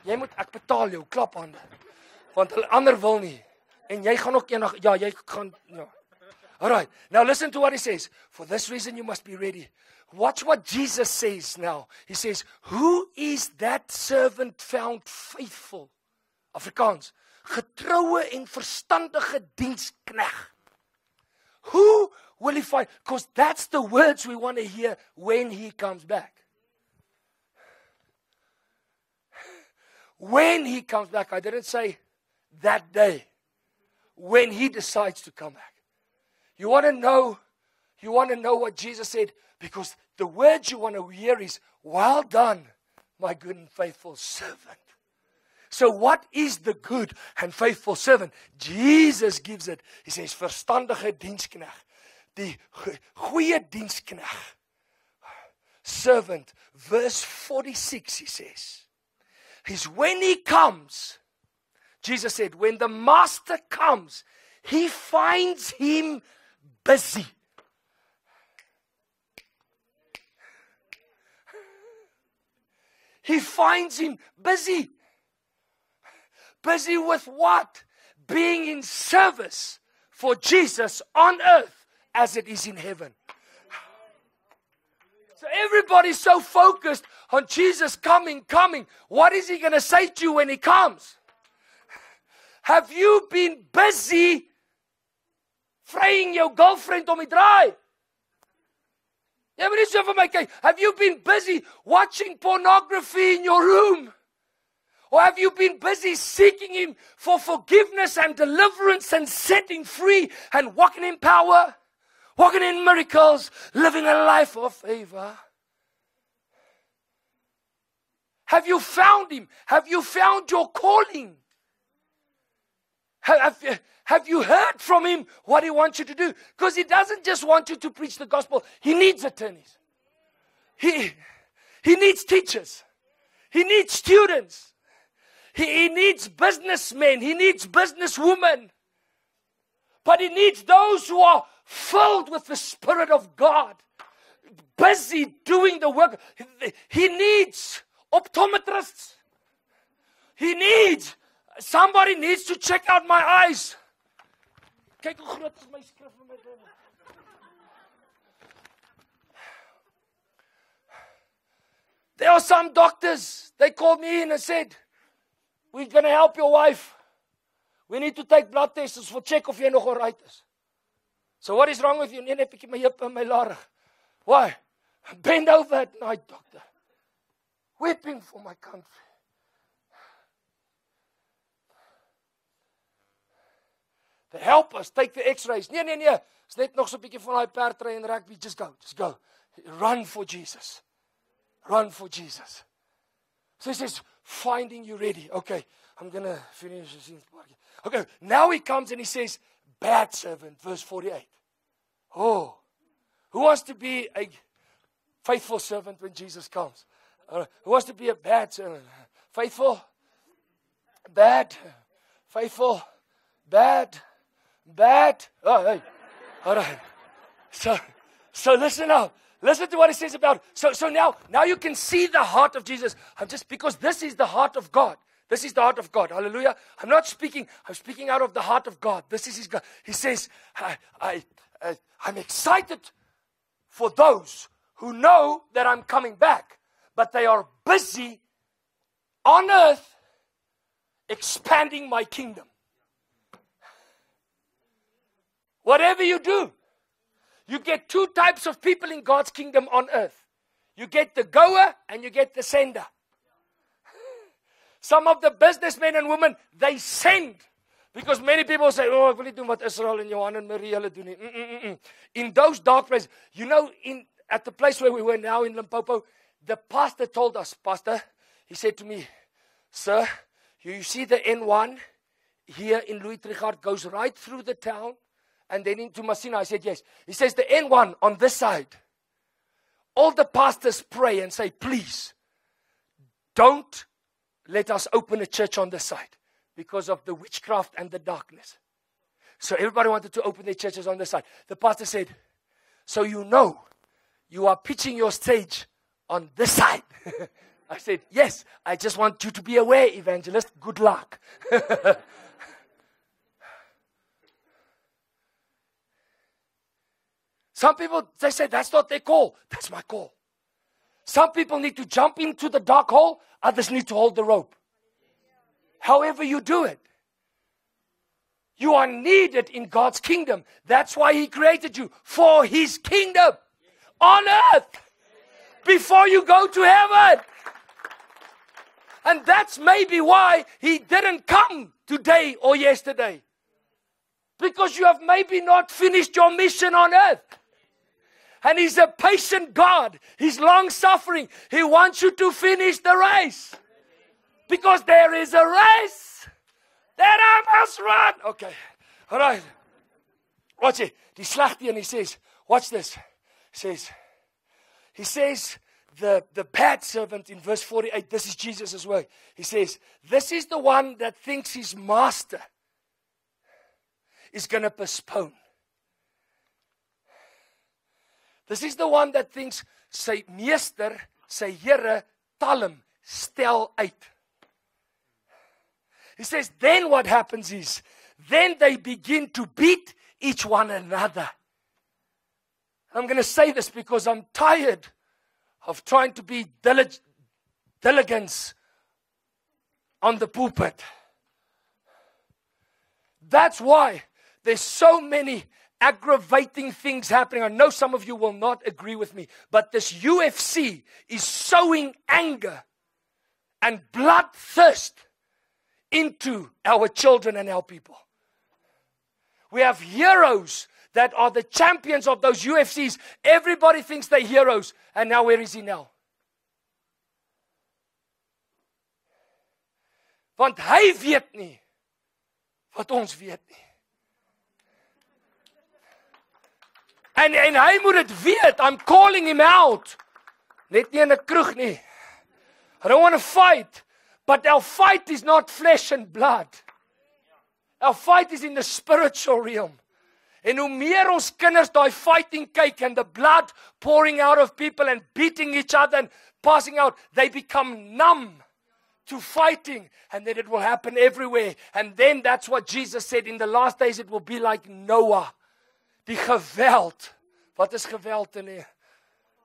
Jy moet, ek betaal jou, klaphande. Want hulle ander wil nie. En jy gaan ook eendag, jy gaan, Alright, now listen to what He says. For this reason you must be ready. Watch what Jesus says now. He says, who is that servant found faithful? Afrikaans. Getroue en verstandige diensknegt. Who will He find? Because that's the words we want to hear when He comes back. When He comes back, I didn't say that day. When He decides to come back. You want to know what Jesus said? Because the words you want to hear is, well done, my good and faithful servant. So what is the good and faithful servant? Jesus gives it. He says, verstandige diensknegt. Die goeie diensknegt. Servant. Verse 46, He says. Is when He comes, Jesus said, when the master comes, he finds him busy. He finds him busy. Busy with what? Being in service for Jesus on earth as it is in heaven. So everybody's so focused on Jesus coming. What is He going to say to you when He comes? Have you been busy fraying your girlfriend om die draai? Jy moet nie so vir my kyk. Have you been busy watching pornography in your room? Or have you been busy seeking Him for forgiveness and deliverance and setting free and walking in power, walking in miracles, living a life of favor? Have you found Him? Have you found your calling? Have you heard from Him what He wants you to do? Because He doesn't just want you to preach the gospel. He needs attorneys. He needs teachers. He needs students. He needs businessmen. He needs businesswomen. But He needs those who are filled with the Spirit of God, busy doing the work. He needs optometrists. Somebody needs to check out my eyes. Kyk hoe groot is my skrif in my Bybel. There are some doctors, they called me in and said, we're going to help your wife. We need to take blood tests for check of jy nog alright is. So what is wrong with you? Nee, ek het my heup en my larig. Why? Bend over at night, doctor. Weeping for my country. They help us take the x-rays. Nee. Is net nog so 'n bietjie van daai perdry en rugby. Just go. Run for Jesus. Run for Jesus. So he says, finding you ready. Okay, I'm going to finish this. Okay, now he comes and he says, bad servant, verse 48. Oh, who wants to be a faithful servant when Jesus comes? Who wants to be a bad servant? Faithful, bad, faithful, bad, bad. Oh, hey, all right. So listen now. Listen to what it says about. So now you can see the heart of Jesus. Because this is the heart of God. This is the heart of God. Hallelujah. I'm speaking out of the heart of God. This is his God. He says, I'm excited for those who know that I'm coming back, but they are busy on earth expanding my kingdom. Whatever you do, you get two types of people in God's kingdom on earth. You get the goer and you get the sender. Some of the businessmen and women, they send. Because many people say, oh, ek wil nie doen wat Israel en Johan en Marie hulle doen nie. In those dark places, at the place where we were now in Limpopo, the pastor told us, he said to me, sir, you see the N1 here in Louis Trichardt goes right through the town and then into Masina. I said, yes. He says the N1 on this side. All the pastors pray and say, please, don't let us open a church on this side because of the witchcraft and the darkness. So everybody wanted to open their churches on this side. The pastor said, so you are pitching your stage on this side. I said, yes, I just want you to be aware, evangelist. Good luck. Some people, they say, that's not their call. That's my call. Some people need to jump into the dark hole. Others need to hold the rope. However you do it. You are needed in God's kingdom. That's why He created you. For His kingdom. On earth. Before you go to heaven. And that's maybe why He didn't come today or yesterday. Because you have maybe not finished your mission on earth. And He's a patient God. He's long-suffering. He wants you to finish the race. Because there is a race that I must run. Okay. All right. Watch it. Die slagte and he says, watch this. He says, the bad servant in verse 48, this is Jesus' word. He says, this is the one that thinks his master is going to postpone. This is the one that thinks, sy meester, sy Here, talm, stel uit. He says, then what happens is, then they begin to beat each one another. I'm going to say this because I'm tired of trying to be diligence on the pulpit. That's why there's so many aggravating things happening. I know some of you will not agree with me, but this UFC is sowing anger and bloodthirst into our children and our people. We have heroes that are the champions of those UFCs. Everybody thinks they're heroes. And now where is he now? Want hy weet nie wat ons weet nie. En hy moet dit weet. I'm calling him out. Net nie in 'n kroeg nie. I don't want to fight. But our fight is not flesh and blood. Our fight is in the spiritual realm. En hoe meer ons kinders daai fighting kyk and the blood pouring out of people and beating each other and passing out, they become numb to fighting. And then it will happen everywhere. And then that's what Jesus said, in the last days it will be like Noah. Die geweld. Wat is geweld in hier?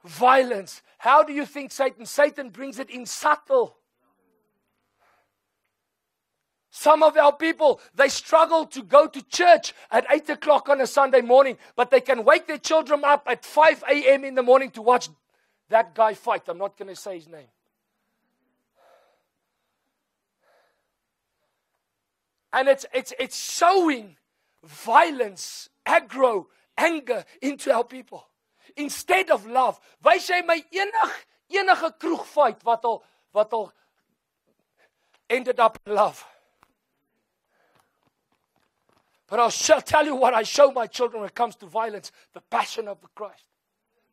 Violence. How do you think Satan brings it in subtle? Some of our people, they struggle to go to church at 8 o'clock on a Sunday morning, but they can wake their children up at 5 a.m. in the morning to watch that guy fight. I'm not going to say his name. And it's sowing violence, anger into our people. Instead of love. Wys jy my enige kroegfight wat al ended up in love. But I'll tell you what I show my children when it comes to violence, the passion of the Christ.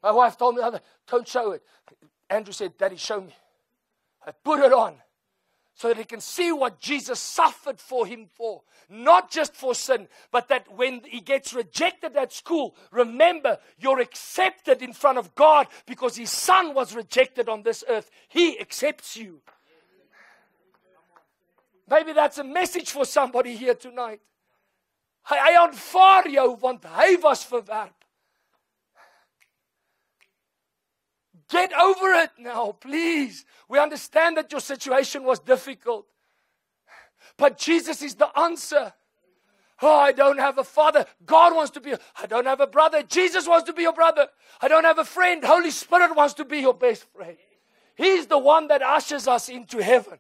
My wife told me the other, don't show it. Andrew said, Daddy, show me. I put it on so that he can see what Jesus suffered for him for. Not just for sin, but that when he gets rejected at school, remember, you're accepted in front of God because his son was rejected on this earth. He accepts you. Maybe that's a message for somebody here tonight. Hy aanvaar jou, want hy was verwerp. Get over it now, please. We understand that your situation was difficult. But Jesus is the answer. Oh, I don't have a father. God wants to be. I don't have a brother. Jesus wants to be your brother. I don't have a friend. Holy Spirit wants to be your best friend. He's the one that ushers us into heaven.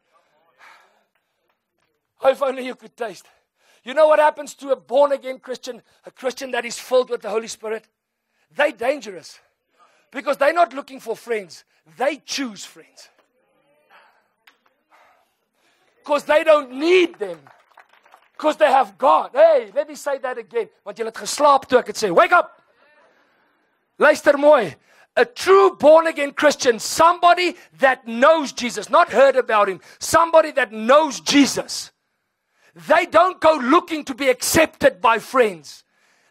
Oh, if only you could taste. You know what happens to a born-again Christian, a Christian that is filled with the Holy Spirit? They're dangerous. Because they're not looking for friends. They choose friends. Because they don't need them. Because they have God. Hey, let me say that again. Want julle het geslaap toe ek het sê, wake up! Luister mooi. A true born-again Christian, somebody that knows Jesus, not heard about him, somebody that knows Jesus. They don't go looking to be accepted by friends.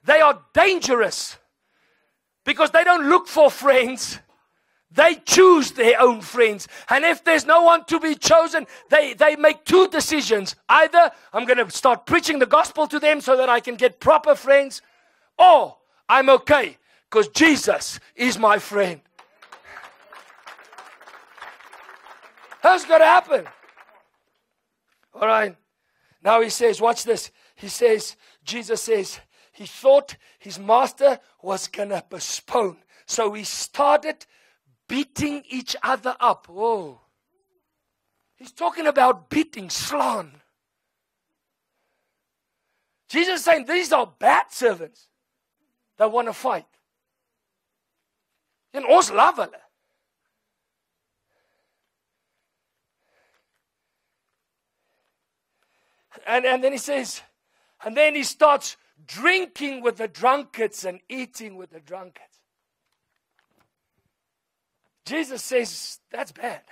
They are dangerous. Because they don't look for friends. They choose their own friends. And if there's no one to be chosen, they make two decisions. Either I'm going to start preaching the gospel to them so that I can get proper friends. Or I'm okay because Jesus is my friend. That's going to happen. All right. Now he says, watch this. He says, Jesus says, he thought his master was going to postpone. So he started beating each other up. Whoa. He's talking about beating, slaan. Jesus is saying these are bad servants that want to fight. En ons love hulle. And then he says, and then he starts drinking with the drunkards and eating with the drunkards. Jesus says, that's bad.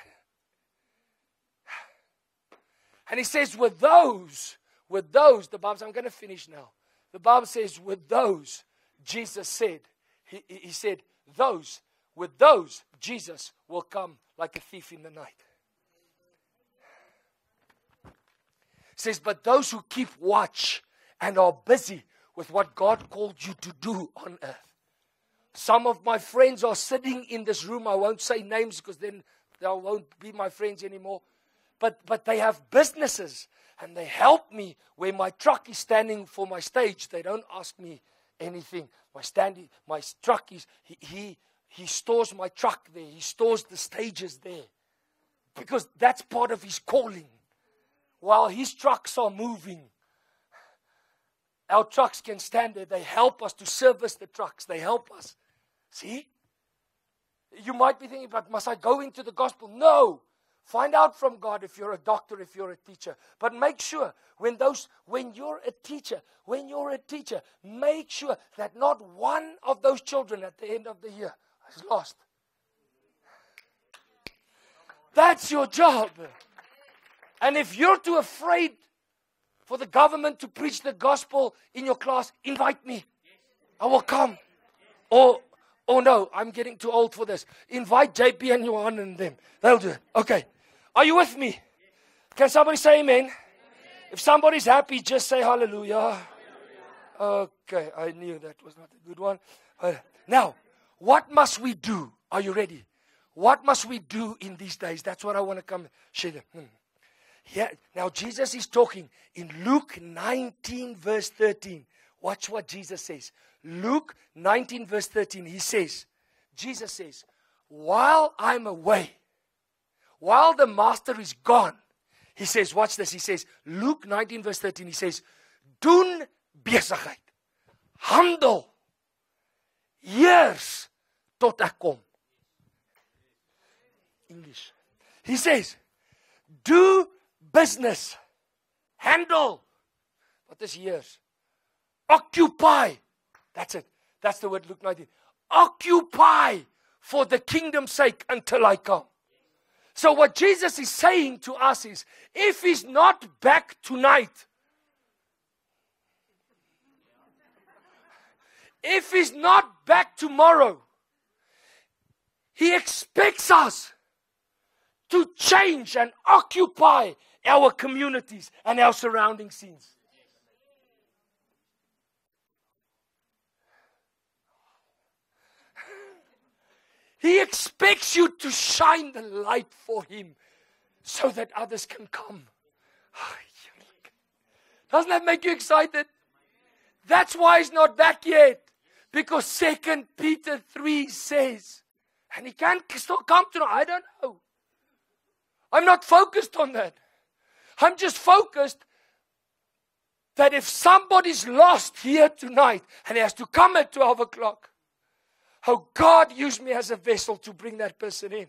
And he says, with those, the Bible says, I'm going to finish now. The Bible says, with those, Jesus said, he said, with those, Jesus will come like a thief in the night. It says, but those who keep watch and are busy with what God called you to do on earth. Some of my friends are sitting in this room. I won't say names because then they won't be my friends anymore. But they have businesses and they help me where my truck is standing for my stage. They don't ask me anything. My truck is, he stores my truck there. He stores the stages there. Because that's part of his calling. While his trucks are moving, our trucks can stand there. They help us to service the trucks. They help us. See? You might be thinking, but must I go into the gospel? No. Find out from God if you're a doctor, if you're a teacher. But make sure when you're a teacher, make sure that not one of those children at the end of the year is lost. That's your job. And if you're too afraid for the government to preach the gospel in your class, invite me. I will come. Or no, I'm getting too old for this. Invite JP and Johan and them. They'll do it. Okay. Are you with me? Can somebody say amen? If somebody's happy, just say hallelujah. Okay, I knew that was not a good one. Now, what must we do? Are you ready? What must we do in these days? That's what I want to come share them. Yeah, now Jesus is talking in Luke 19 verse 13. Watch what Jesus says. Luke 19 verse 13. Jesus says, while I'm away, while the master is gone, he says, watch this. He says, Luke 19 verse 13, he says, doen besigheid, handel, eers tot ek kom. English. He says, do business. Handle. What is years? Occupy. That's it. That's the word Luke 19. Occupy for the kingdom's sake until I come. So what Jesus is saying to us is, if he's not back tonight, if he's not back tomorrow, he expects us to change and occupy our communities and our surrounding scenes. He expects you to shine the light for him so that others can come. Doesn't that make you excited? That's why he's not back yet. Because 2 Peter 3 says, and he can still come to know, I don't know. I'm not focused on that. I'm just focused that if somebody's lost here tonight and he has to come at 12 o'clock, how God used me as a vessel to bring that person in.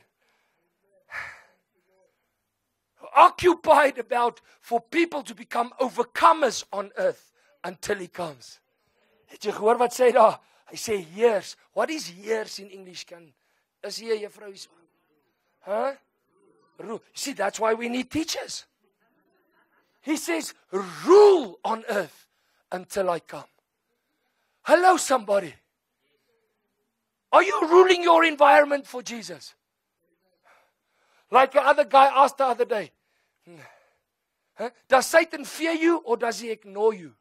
Occupied about for people to become overcomers on earth until he comes. Het jy gehoor wat sê daar? Hy sê heers. What is heers in English? Is hier juffrou hier? Huh? Rule. See, that's why we need teachers. He says, rule on earth until I come. Hello, somebody. Are you ruling your environment for Jesus? Like the other guy asked the other day. Huh? Does Satan fear you or does he ignore you?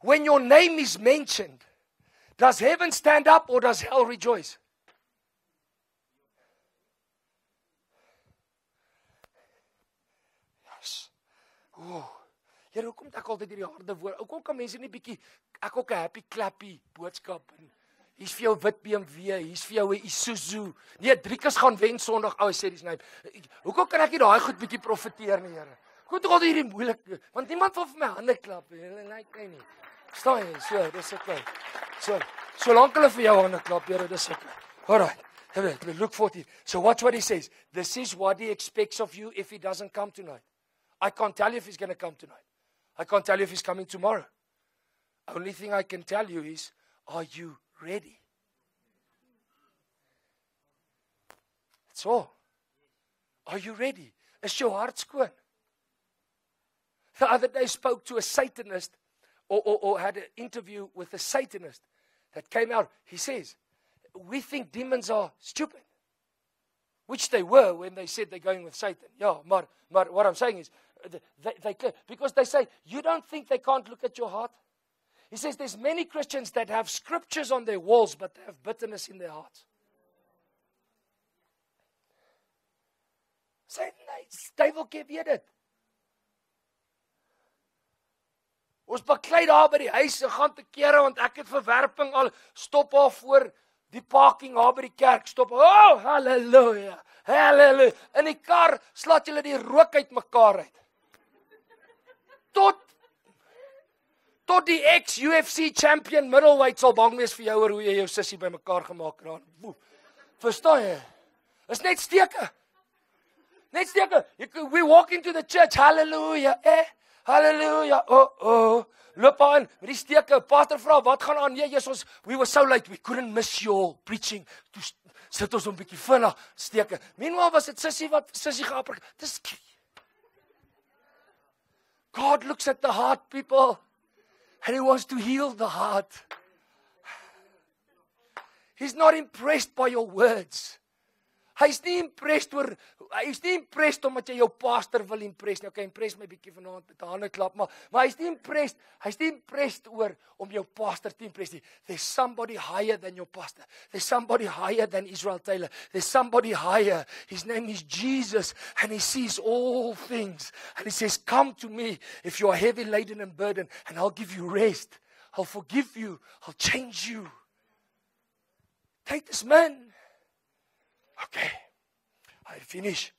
When your name is mentioned, does heaven stand up or does hell rejoice? Yes. Oh. Here, hoekom ek altyd hierdie harde woord? Hoekom kan mense nie bietjie ek ook 'n happy clappy boodskap en hier's vir jou wit BMW, hier's vir jou 'n Isuzu. Nee, Driekus gaan wen Sondag. Ou sê dis nou. Hoekom kan ek nie daai goed bietjie profeteer nie, Here? Hoekom tog al hierdie moeilik? Want niemand wil vir my hande klap nie. Hulle like my nie. Verstaan jy? So, dis okay. So lank hulle vir jou hande klap, Here, dis okay. Alright. Look 14. So watch what he says. This is what he expects of you if he doesn't come tonight. I can't tell you if he's going to come tonight. I can't tell you if he's coming tomorrow. Only thing I can tell you is, are you ready? That's all. Are you ready? Is your heart skoon? The other day I spoke to a Satanist or had an interview with a Satanist that came out. He says, we think demons are stupid. Which they were when they said they're going with Satan. Yeah, but what I'm saying is, because they say, you don't think they can't look at your heart? He says there's many Christians that have scriptures on their walls, but they have bitterness in their hearts. Say, duiveltjie weet dit. Ons baklei daar by die huis, gaan te kere, want ek het verwerping al, stop al voor die parking daar by die kerk, stop, oh, halleluja, halleluja, in die kar, slaat julle die rook uit mekaar uit. Tot die ex-UFC champion middleweight sal bang wees vir jou oor hoe jy jou sissie by mekaar gemaak het. Verstaan jy? Is net steke. Net steke. We walk into the church, hallelujah, hallelujah, oh. Loop aan, met die steke, pastor vra, wat gaan aan? Nee, Jesus, we were so late, we couldn't miss your preaching. Toe sit ons 'n bietjie vinnig, steke. Meanwhile was dit sissie geapper. Dis God looks at the heart, people, and he wants to heal the heart. He's not impressed by your words. Hy's nie impressed omdat jy jou pastor wil impress nie. Okay, impress my bietjie vanaand met 'n hande klap, maar hy's nie impressed oor om jou pastor te impress nie. There's somebody higher than your pastor. There's somebody higher than Israel Taylor. There's somebody higher. His name is Jesus, and he sees all things. And he says, come to me if you are heavy laden and burdened, and I'll give you rest. I'll forgive you. I'll change you. Take this man. Okay, I finish.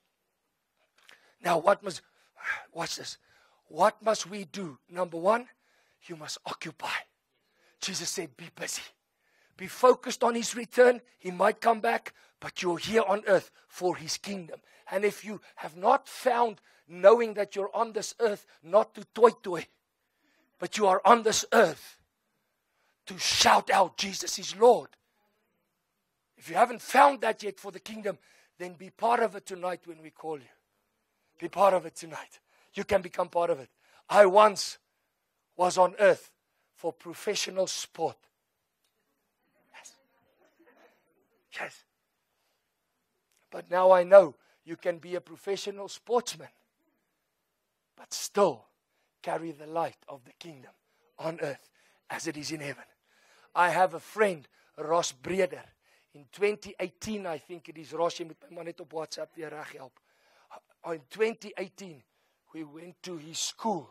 Now watch this. What must we do? Number one, you must occupy. Jesus said, be busy. Be focused on his return. He might come back, but you're here on earth for his kingdom. And if you have not found knowing that you're on this earth, not to toy, but you are on this earth to shout out, Jesus is Lord. If you haven't found that yet for the kingdom, then be part of it tonight when we call you. Be part of it tonight. You can become part of it. I once was on earth for professional sport. Yes. But now I know you can be a professional sportsman, but still carry the light of the kingdom on earth as it is in heaven. I have a friend, Ross Breder. In 2018, I think it is, Ross, jy moet my maar net op WhatsApp weer reg help. In 2018, we went to his school,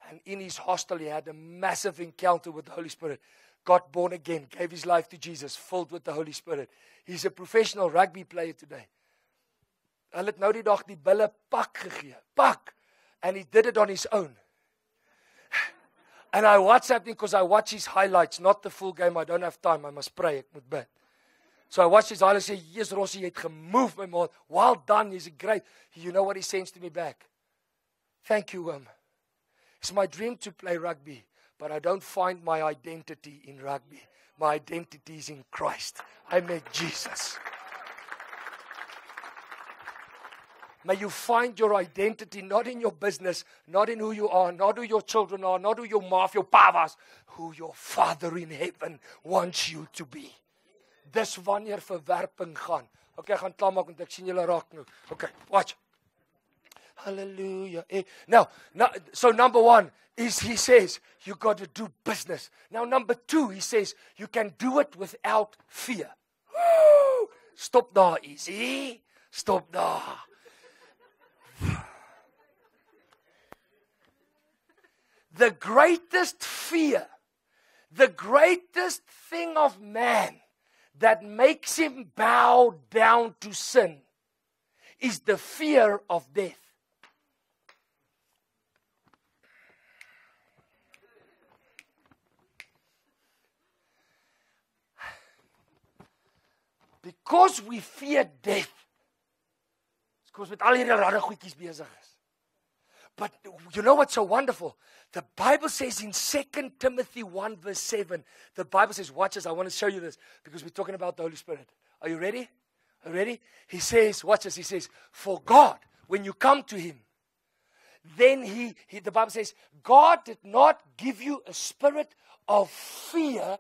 and in his hostel, he had a massive encounter with the Holy Spirit. Got born again, gave his life to Jesus, filled with the Holy Spirit. He's a professional rugby player today. Hulle het nou die dag die bulle pak gegee. Pak! And he did it on his own. And I WhatsApped him because I watch his highlights, not the full game. I don't have time. I must pray. Ek moet bid. So I watched his highlights and say, yes, Rossi, jy het gemove, my man. Well done. He's great. You know what he sends to me back? Thank you, It's my dream to play rugby, but I don't find my identity in rugby. My identity is in Christ. I met Jesus. May you find your identity not in your business, not in who you are, not who your children are, not who your ma of your pa was, who your Father in heaven wants you to be. Dis wanneer verwerping gaan. Okay, ek gaan klaarmaak want ek sien julle raak nou. Okay, watch. Hallelujah. Now, so number one is he says, you got to do business. Now, number two, he says, you can do it without fear. Woo! Stop daar, easy. Stop daar. The greatest fear, the greatest thing of man that makes him bow down to sin is the fear of death. Because we fear death. Because met al hierdie rare goedjies besig is. But you know what's so wonderful? The Bible says in 2 Timothy 1 verse 7, the Bible says, watch this, I want to show you this, because we're talking about the Holy Spirit. Are you ready? Are you ready? He says, watch this, he says, for God, when you come to him, then the Bible says, God did not give you a spirit of fear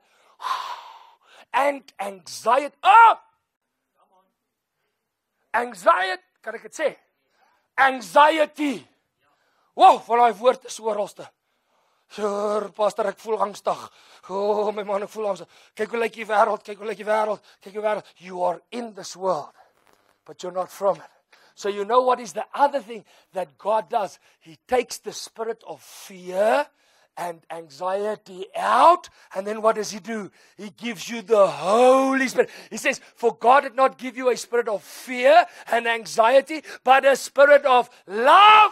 and anxiety. Oh! Anxiety, kan ek het sê? Anxiety. Wow, van die woord is ooralste. Sure, pastor, ek voel angstig. Oh, my man, ek voel angstig. Kyk hoe lyk die wêreld, kyk hoe lyk die wêreld, kyk hoe wêreld. You are in this world, but you're not from it. So you know what is the other thing that God does? He takes the spirit of fear and anxiety out, and then what does he do? He gives you the Holy Spirit. He says, for God did not give you a spirit of fear and anxiety, but a spirit of love,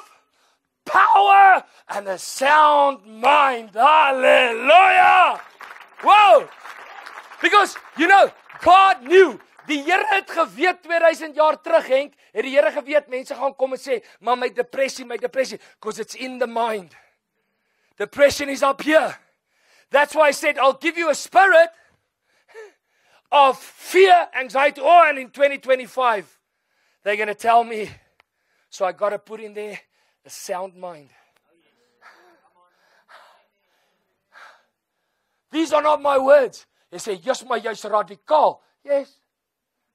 power, and a sound mind. Hallelujah! Whoa! Because, you know, God knew. Die Here het geweet 2000 jaar terug, Henk, het die Here geweet, mense gaan kom en sê, maar my depressie, because it's in the mind. Depression is up here. That's why I said, I'll give you a spirit of fear, anxiety. Oh, and in 2025, they're going to tell me, so I got to put in there a sound mind. These are not my words. They say, yes, maar jy's radical. Yes,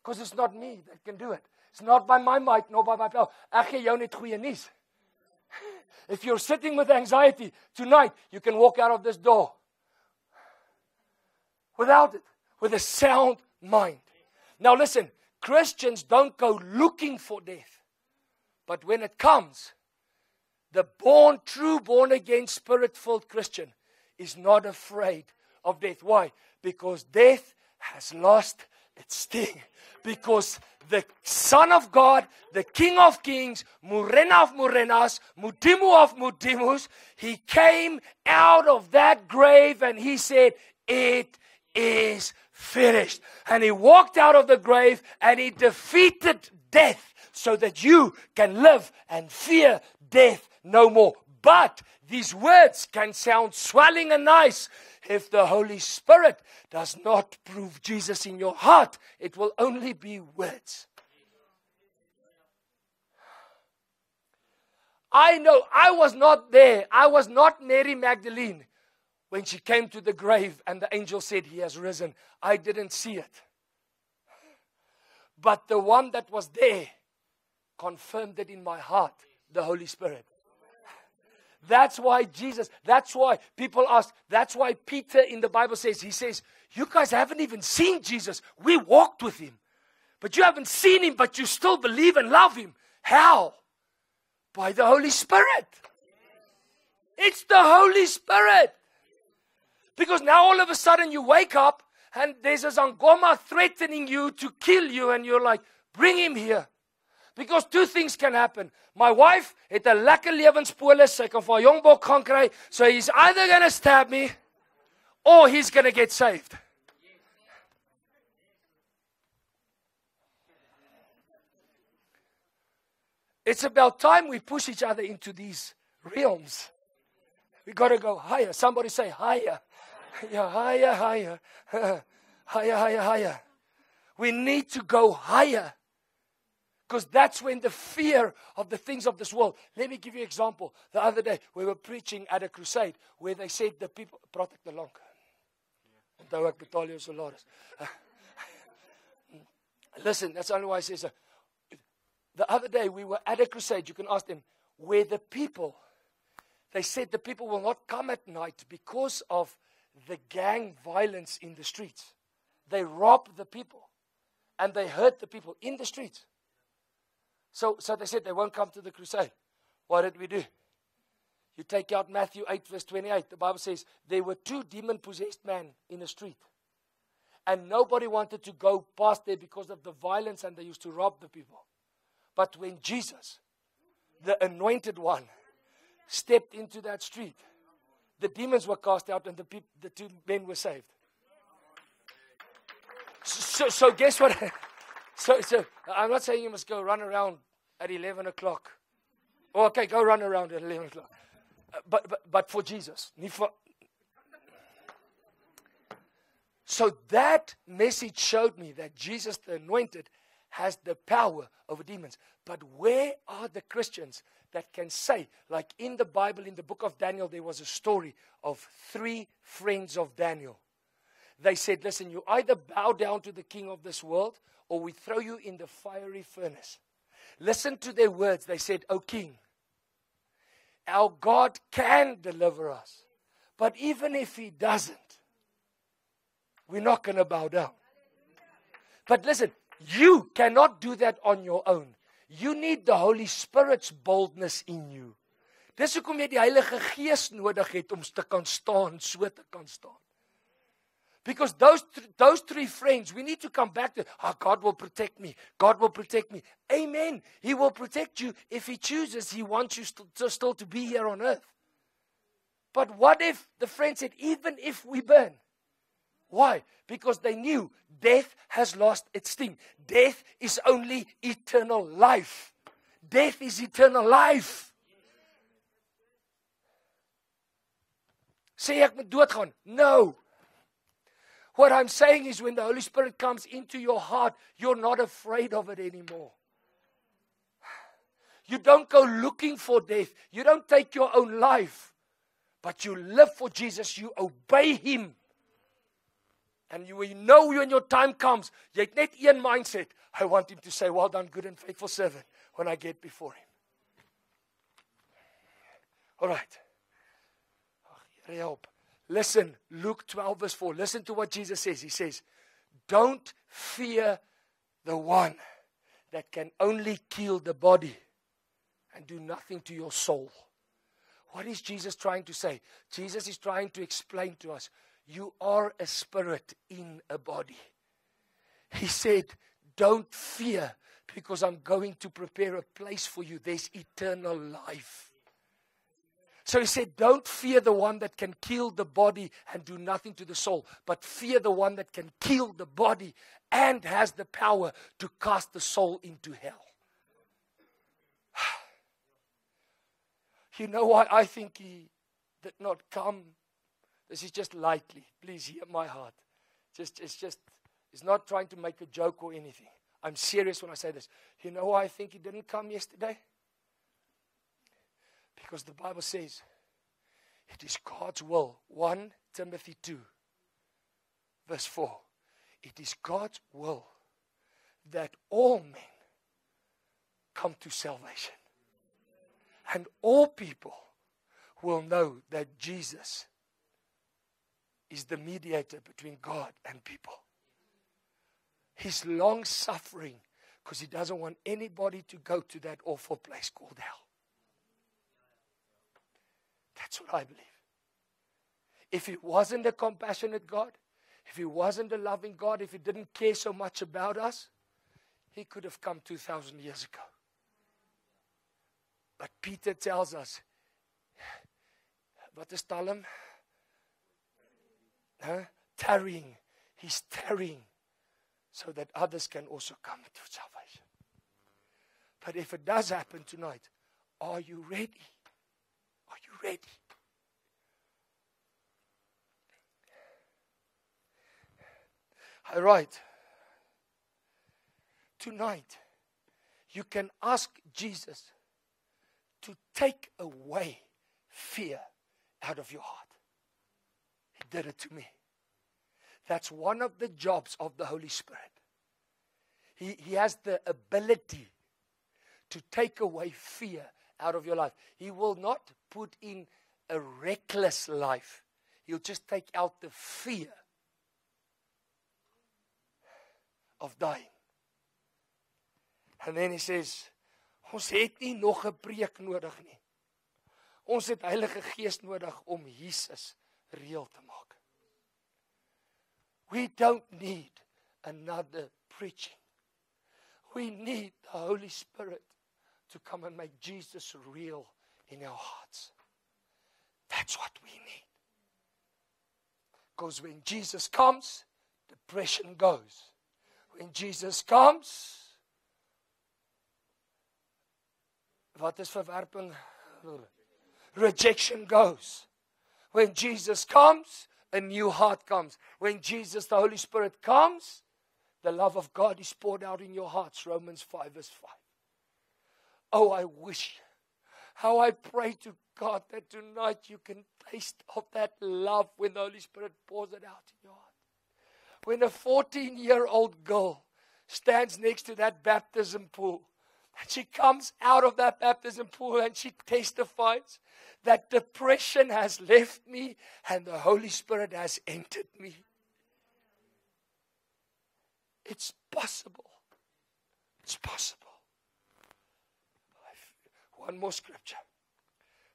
because it's not me that can do it. It's not by my might, nor by my power. Ek gee jou net goeie nuus. If you're sitting with anxiety tonight, you can walk out of this door without it, with a sound mind. Now listen, Christians don't go looking for death. But when it comes, the true born-again, spirit-filled Christian is not afraid of death. Why? Because death has lost its sting. Because the Son of God, the King of Kings, Morena of Morenas, Mudimu of Mudimus, he came out of that grave and he said, it is finished. And he walked out of the grave and he defeated death so that you can live and fear death no more. But these words can sound swelling and nice. If the Holy Spirit does not prove Jesus in your heart, it will only be words. I know I was not there. I was not Mary Magdalene when she came to the grave and the angel said, he has risen. I didn't see it. But the one that was there confirmed it in my heart, the Holy Spirit. That's why Jesus, that's why people ask, that's why Peter in the Bible says, he says, you guys haven't even seen Jesus. We walked with him. But you haven't seen him, but you still believe and love him. How? By the Holy Spirit. It's the Holy Spirit. Because now all of a sudden you wake up and there's a Zangoma threatening you to kill you and you're like, bring him here. Because two things can happen. My wife het 'n lekker lewenspolis, sy kan vir haar jongbok gaan kry, so he's either going to stab me or he's going to get saved. It's about time we push each other into these realms. We got to go higher. Somebody say higher. Yeah, higher, higher. Higher, higher, higher. We need to go higher. Because that's when the fear of the things of this world. Let me give you an example. The other day, we were preaching at a crusade where they said the people... Praat ek te lank? Onthou ek betaal jou salaris. Listen, that's the only why I say so. The other day, we were at a crusade. You can ask them, where the people... They said the people will not come at night because of the gang violence in the streets. They rob the people. And they hurt the people in the streets. So they said they won't come to the crusade. What did we do? You take out Matthew 8 verse 28. The Bible says there were 2 demon-possessed men in the street. And nobody wanted to go past there because of the violence and they used to rob the people. But when Jesus, the anointed one, stepped into that street, the demons were cast out and the 2 men were saved. So guess what? So I'm not saying you must go run around at 11 o'clock. Oh, okay, go run around at 11 o'clock. But for Jesus. So that message showed me that Jesus, the anointed, has the power over demons. But where are the Christians that can say, like in the Bible, in the book of Daniel, there was a story of 3 friends of Daniel. They said, listen, you either bow down to the king of this world or we throw you in the fiery furnace. Listen to their words. They said, O king, our God can deliver us. But even if he doesn't, we're not going to bow down. But listen, you cannot do that on your own. You need the Holy Spirit's boldness in you. Dis hoekom jy die Heilige Gees nodig het om te kan staan, so te kan staan. Because those 3 friends, we need to come back to, God will protect me. God will protect me. Amen. He will protect you. If he chooses, he wants you still to be here on earth. But what if the friend said, even if we burn? Why? Because they knew death has lost its sting. Death is only eternal life. Death is eternal life. Sê ek moet doodgaan? No. What I'm saying is when the Holy Spirit comes into your heart, you're not afraid of it anymore. You don't go looking for death. You don't take your own life. But you live for Jesus. You obey him. And you know when your time comes, jy het net een mindset. I want him to say, well done, good and faithful servant, when I get before him. All right. Here help. Listen, Luke 12 verse 4. Listen to what Jesus says. He says, don't fear the one that can only kill the body and do nothing to your soul. What is Jesus trying to say? Jesus is trying to explain to us, you are a spirit in a body. He said, don't fear because I'm going to prepare a place for you. There's eternal life. So he said, don't fear the one that can kill the body and do nothing to the soul, but fear the one that can kill the body and has the power to cast the soul into hell. You know why I think he did not come? This is just lightly. Please hear my heart. It's not trying to make a joke or anything. I'm serious when I say this. You know why I think he didn't come yesterday? Because the Bible says it is God's will. 1 Timothy 2, verse 4. It is God's will that all men come to salvation. And all people will know that Jesus is the mediator between God and people. He's long suffering because he doesn't want anybody to go to that awful place called hell. That's what I believe. If he wasn't a compassionate God, if he wasn't a loving God, if he didn't care so much about us, he could have come 2,000 years ago. But Peter tells us, wat is talm? Tarrying. He's tarrying so that others can also come to salvation. But if it does happen tonight, are you ready? Are you ready? All right. Tonight, you can ask Jesus to take away fear out of your heart. He did it to me. That's one of the jobs of the Holy Spirit. He has the ability to take away fear out of your life. He will not put in a reckless life. He'll just take out the fear of dying. And then he says, ons het nie nog 'n preek nodig nie. Ons het Heilige Gees nodig om Jesus reël te maak. We don't need another preaching. We need the Holy Spirit to come and make Jesus real in our hearts. That's what we need. Because when Jesus comes, depression goes. When Jesus comes, wat is verwerping? Rejection goes. When Jesus comes, a new heart comes. When Jesus, the Holy Spirit, comes, the love of God is poured out in your hearts. Romans 5 verse 5. Oh, I wish, how I pray to God that tonight you can taste of that love when the Holy Spirit pours it out in your heart. When a 14-year-old girl stands next to that baptism pool, and she comes out of that baptism pool and she testifies that depression has left me and the Holy Spirit has entered me. It's possible. It's possible. One more scripture.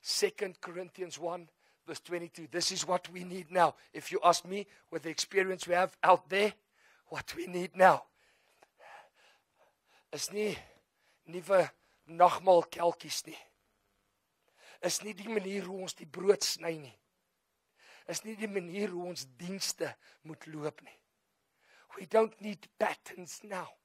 2 Corinthians 1 verse 22. This is what we need now. If you ask me, with the experience we have out there, what we need now is nie nuwe nagmaal kelkies nie. Is nie die manier hoe ons die brood sny nie. Is nie die manier hoe ons dienste moet loop nie. We don't need patterns now.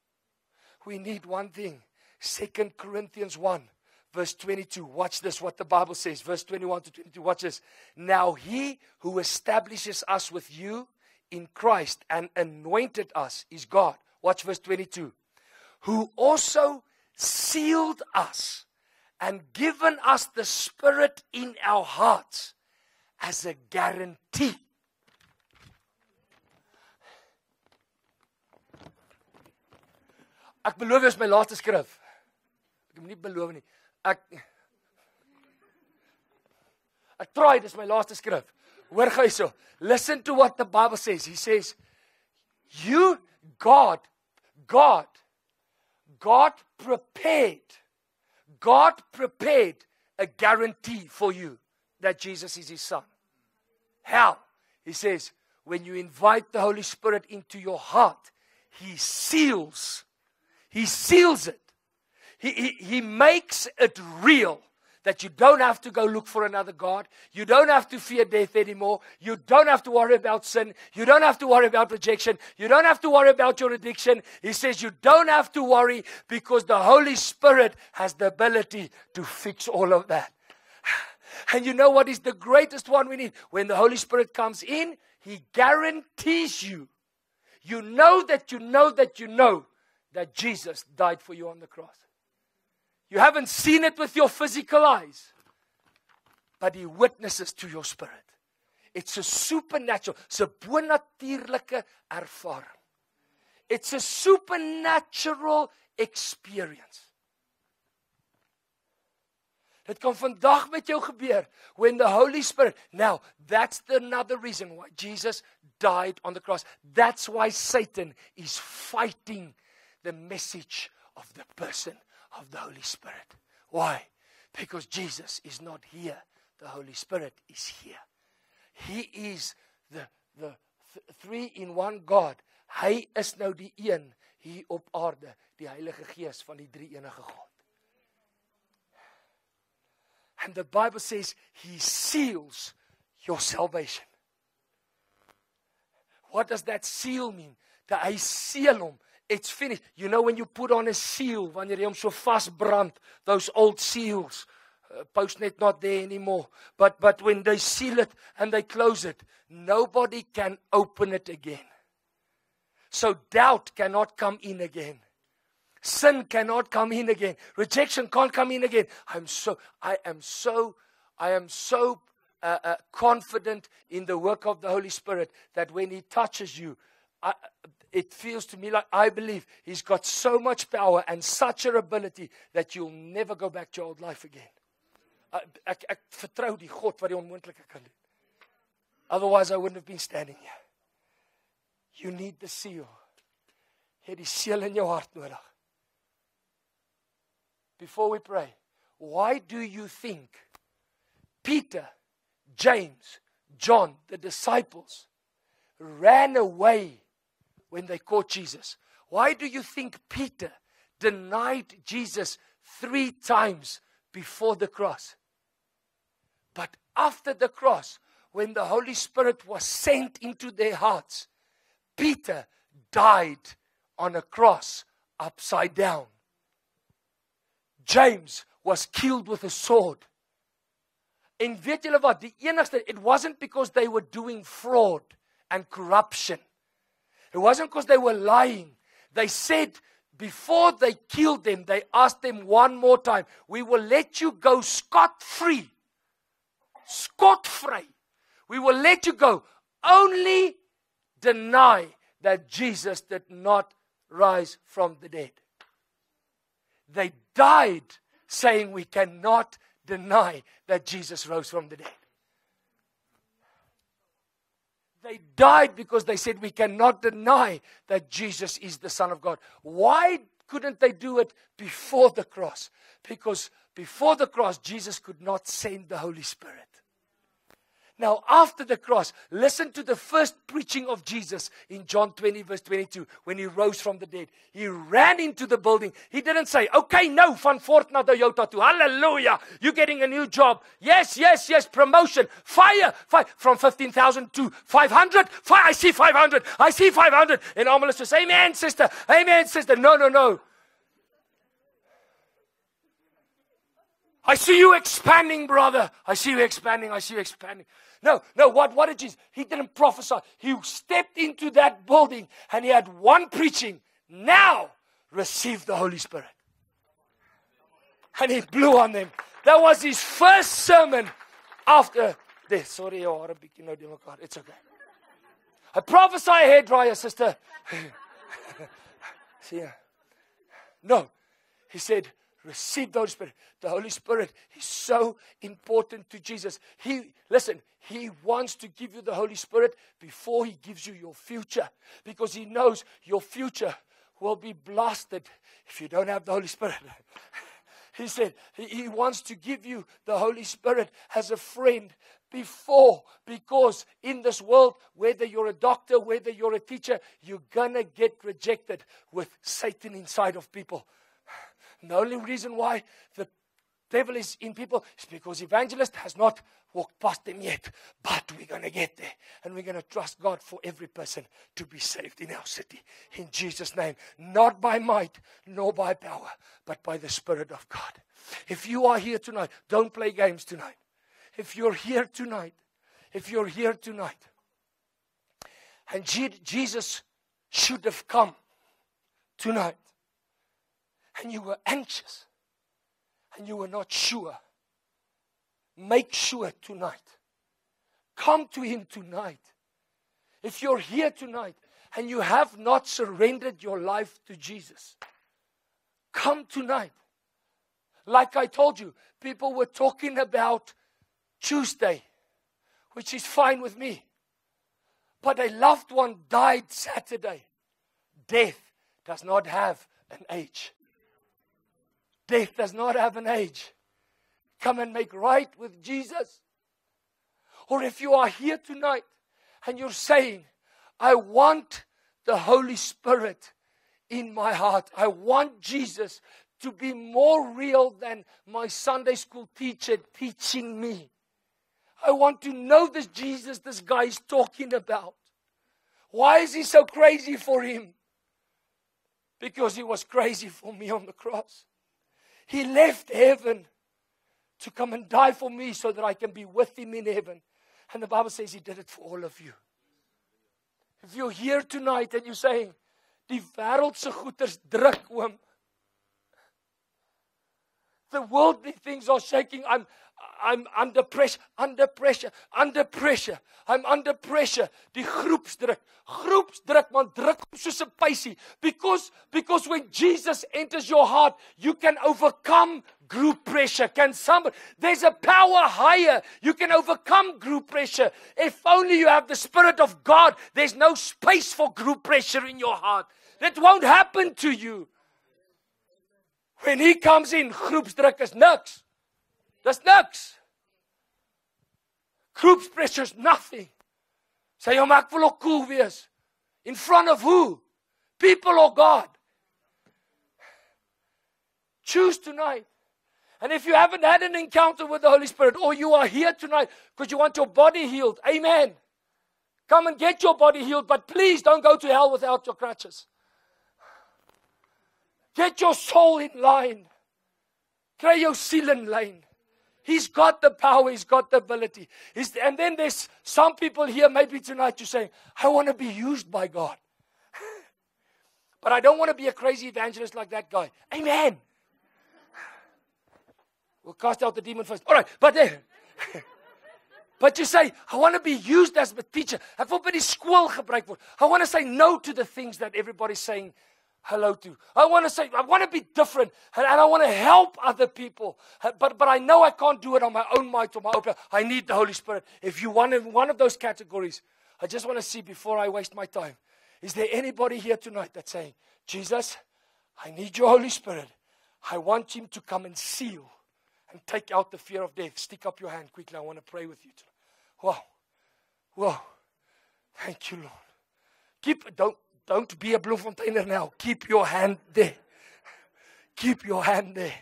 We need one thing. 2 Corinthians 1 verse 22. Watch this, what the Bible says. Verse 21 to 22. Watch this. Now he who establishes us with you in Christ and anointed us is God. Watch verse 22. Who also sealed us and given us the Spirit in our hearts as a guarantee. Ek beloof is my laaste skrif. Ek moet nie beloof nie. Ek try, dis my laaste skrif. Hoor gou hierso. Listen to what the Bible says. He says, you, God prepared a guarantee for you that Jesus is his son. How? He says, when you invite the Holy Spirit into your heart, he seals it. He makes it real that you don't have to go look for another God. You don't have to fear death anymore. You don't have to worry about sin. You don't have to worry about rejection. You don't have to worry about your addiction. He says you don't have to worry because the Holy Spirit has the ability to fix all of that. And you know what is the greatest one we need? When the Holy Spirit comes in, He guarantees you. You know that you know that you know that Jesus died for you on the cross. You haven't seen it with your physical eyes, but He witnesses to your spirit. It's a supernatural, it's a bonatuurlike ervaring. It's a supernatural experience. Dit kan vandag met jou gebeur when the Holy Spirit. Now, that's another reason why Jesus died on the cross. That's why Satan is fighting the message of the person of the Holy Spirit. Why? Because Jesus is not here. The Holy Spirit is here. He is the three-in-one God. Hy is nou die een hier op aarde, die Heilige Gees van die drie-enige God. And the Bible says He seals your salvation. What does that seal mean? Dat hy seal hom. It's finished. You know when you put on a seal, wanneer jy hom so vasbrand, those old seals, Postnet not there anymore. But when they seal it and they close it, nobody can open it again. So doubt cannot come in again. Sin cannot come in again. Rejection can't come in again. I am so confident in the work of the Holy Spirit that when He touches you, it feels to me like I believe He's got so much power and such an ability that you'll never go back to your old life again. Ek vertrou die God wat die onmoontlike kan doen. Otherwise I wouldn't have been standing here. You need the seal. Jy het die seal in jou hart nodig. Before we pray, why do you think Peter, James, John, the disciples, ran away when they caught Jesus? Why do you think Peter denied Jesus 3 times before the cross? But after the cross, when the Holy Spirit was sent into their hearts, Peter died on a cross upside down. James was killed with a sword. En weet julle wat, die enigste, it wasn't because they were doing fraud and corruption. It wasn't because they were lying. They said, before they killed them, they asked them one more time, we will let you go scot-free. Scot-free. We will let you go. Only deny that Jesus did not rise from the dead. They died saying we cannot deny that Jesus rose from the dead. They died because they said we cannot deny that Jesus is the Son of God. Why couldn't they do it before the cross? Because before the cross, Jesus could not send the Holy Spirit. Now, after the cross, listen to the first preaching of Jesus in John 20, verse 22, when He rose from the dead. He ran into the building. He didn't say, okay, no, van voort na Toyota toe. Hallelujah, you're getting a new job. Yes, yes, yes, promotion. Fire. From 15,000 to 500. I see 500. I see 500. And almal is just, amen, sister. Amen, sister. No. I see you expanding, brother. I see you expanding. No, what did Jesus? He didn't prophesy. He stepped into that building and He had one preaching. Now, receive the Holy Spirit. And He blew on them. That was His first sermon after this. Sorry, it's okay. I prophesy a hairdryer, sister. See ya. No, He said, receive the Holy Spirit. The Holy Spirit is so important to Jesus. He wants to give you the Holy Spirit before He gives you your future. Because He knows your future will be blasted if you don't have the Holy Spirit. He said He wants to give you the Holy Spirit as a friend before. Because in this world, whether you're a doctor, whether you're a teacher, you're going to get rejected with Satan inside of people. And the only reason why the devil is in people, it's because evangelist has not walked past them yet. But we're going to get there. And we're going to trust God for every person to be saved in our city. In Jesus' name. Not by might, nor by power, but by the Spirit of God. If you are here tonight, don't play games tonight. If you're here tonight, and Jesus should have come tonight, and you were anxious, and you were not sure, make sure tonight. Come to Him tonight. If you're here tonight, and you have not surrendered your life to Jesus, come tonight. Like I told you, people were talking about Tuesday, which is fine with me. But a loved one died Saturday. Death does not have an age. Death does not have an age. Come and make right with Jesus. Or if you are here tonight and you're saying, I want the Holy Spirit in my heart. I want Jesus to be more real than my Sunday school teacher teaching me. I want to know this Jesus this guy is talking about. Why is He so crazy for Him? Because He was crazy for me on the cross. He left heaven to come and die for me so that I can be with Him in heaven. And the Bible says He did it for all of you. If you're here tonight and you're saying, die wêreldse goeders druk oom. The worldly things are shaking. I'm under pressure. I'm under pressure. Die groepsdruk. Groepsdruk, man, druk soos 'n pysie. Because when Jesus enters your heart, you can overcome group pressure. There's a power higher. You can overcome group pressure. If only you have the Spirit of God, there's no space for group pressure in your heart. That won't happen to you. When He comes in, groepsdruk is niks. That's niks. Group pressure is nothing. Say, maar ek wil ook cool wees. In front of who? People or God? Choose tonight. And if you haven't had an encounter with the Holy Spirit, or you are here tonight because you want your body healed, amen. Come and get your body healed, but please don't go to hell without your crutches. Get your soul in line. Kry jou siel in line. He's got the power, He's got the ability. And then there's some people here, maybe tonight, you're saying, I want to be used by God. But I don't want to be a crazy evangelist like that guy. Amen. We'll cast out the demon first. All right, but you say, I want to be used as a teacher. Ek wil by die skool gebruik word. I want to say no to the things that everybody's saying hello to. I want to be different, and I want to help other people. But I know I can't do it on my own might or my own power. I need the Holy Spirit. If you want one of those categories, I just want to see before I waste my time. Is there anybody here tonight that's saying, Jesus, I need your Holy Spirit. I want Him to come and seal and take out the fear of death. Stick up your hand quickly. I want to pray with you tonight. Wow. Thank you, Lord. Don't be a Bloemfonteiner now. Keep your hand there. Keep your hand there.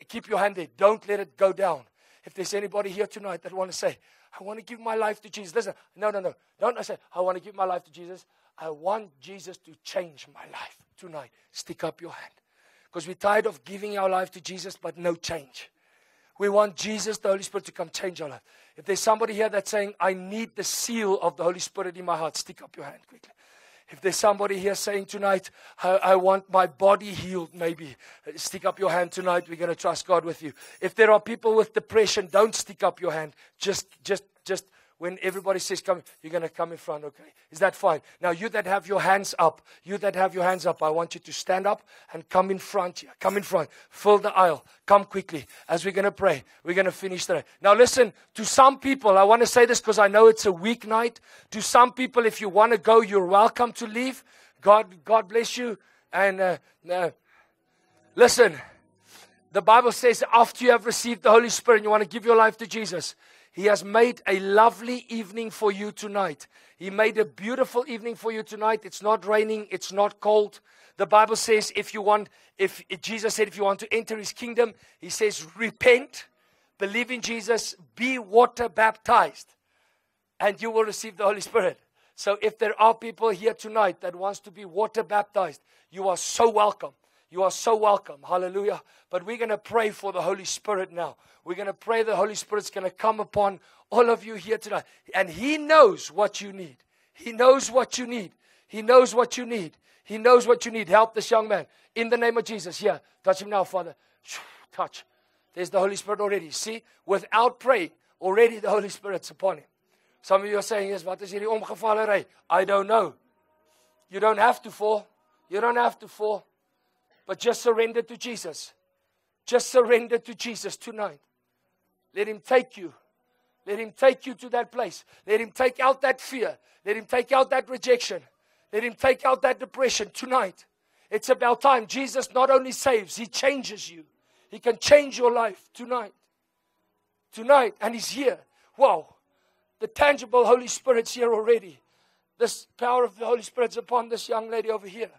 Keep your hand there. Don't let it go down. If there's anybody here tonight that want to say, I want to give my life to Jesus. Listen, no. Don't say, I want to give my life to Jesus. I want Jesus to change my life tonight. Stick up your hand. Because we're tired of giving our life to Jesus, but no change. We want Jesus, the Holy Spirit, to come change our life. If there's somebody here that's saying, I need the seal of the Holy Spirit in my heart, stick up your hand quickly. If there's somebody here saying tonight, I want my body healed, maybe, stick up your hand tonight. We're going to trust God with you. If there are people with depression, don't stick up your hand. Just when everybody says come, you're going to come in front, okay? Is that fine? Now, you that have your hands up, I want you to stand up and come in front here. Come in front. Fill the aisle. Come quickly. As we're going to pray, we're going to finish today. Now, listen, to some people, I want to say this because I know it's a weeknight. To some people, if you want to go, you're welcome to leave. God bless you. And listen, the Bible says after you have received the Holy Spirit and you want to give your life to Jesus, He has made a lovely evening for you tonight. He made a beautiful evening for you tonight. It's not raining. It's not cold. The Bible says Jesus said if you want to enter His kingdom, He says repent, believe in Jesus, be water baptized, and you will receive the Holy Spirit. So if there are people here tonight that wants to be water baptized, you are so welcome. You are so welcome. Hallelujah. But we're going to pray for the Holy Spirit now. We're going to pray the Holy Spirit's going to come upon all of you here tonight. And He knows what you need. He knows what you need. He knows what you need. He knows what you need. Help this young man. In the name of Jesus. Yeah. Touch him now, Father. Touch. There's the Holy Spirit already. See? Without praying, already the Holy Spirit's upon him. Some of you are saying, yes, wat is hierdie omgevallerij? I don't know. You don't have to fall. You don't have to fall. But just surrender to Jesus. Just surrender to Jesus tonight. Let Him take you. Let Him take you to that place. Let Him take out that fear. Let Him take out that rejection. Let Him take out that depression tonight. It's about time. Jesus not only saves, He changes you. He can change your life tonight. Tonight. And He's here. Wow. The tangible Holy Spirit's here already. This power of the Holy Spirit's upon this young lady over here.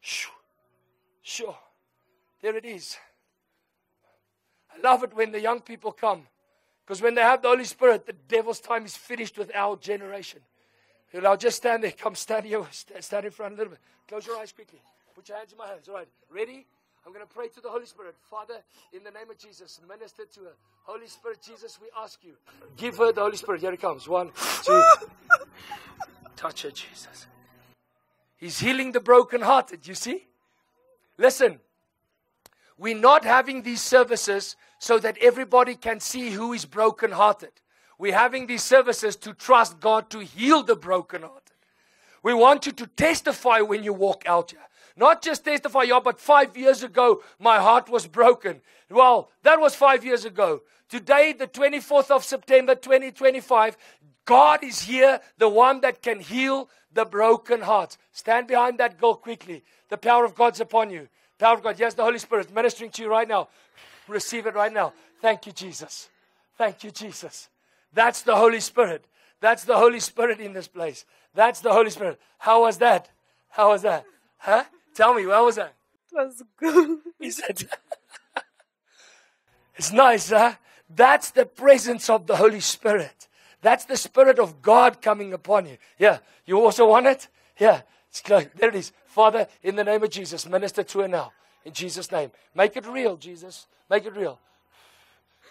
Sure. There it is. I love it when the young people come. Because when they have the Holy Spirit, the devil's time is finished with our generation. I'll just stand there. Come stand here. Stand in front a little bit. Close your eyes quickly. Put your hands in my hands. All right. Ready? I'm going to pray to the Holy Spirit. Father, in the name of Jesus, minister to her. Holy Spirit, Jesus, we ask you. Give her the Holy Spirit. Here it comes. 1, 2. Touch her, Jesus. He's healing the brokenhearted. You see? Listen. We're not having these services so that everybody can see who is brokenhearted. We're having these services to trust God to heal the brokenhearted. We want you to testify when you walk out here. Not just testify, yeah, but 5 years ago, my heart was broken. Well, that was 5 years ago. Today, the 24th of September, 2025, God is here, the one that can heal the broken hearts. Stand behind that girl quickly. The power of God's upon you. Power of God. Yes, the Holy Spirit ministering to you right now. Receive it right now. Thank you, Jesus. Thank you, Jesus. That's the Holy Spirit. That's the Holy Spirit in this place. That's the Holy Spirit. How was that? How was that? Huh? Tell me, how was that? It was good. He said, it's nice, huh? That's the presence of the Holy Spirit. That's the Spirit of God coming upon you. Yeah. You also want it? Yeah. It's close. There it is. Father, in the name of Jesus, minister to her now. In Jesus' name. Make it real, Jesus. Make it real.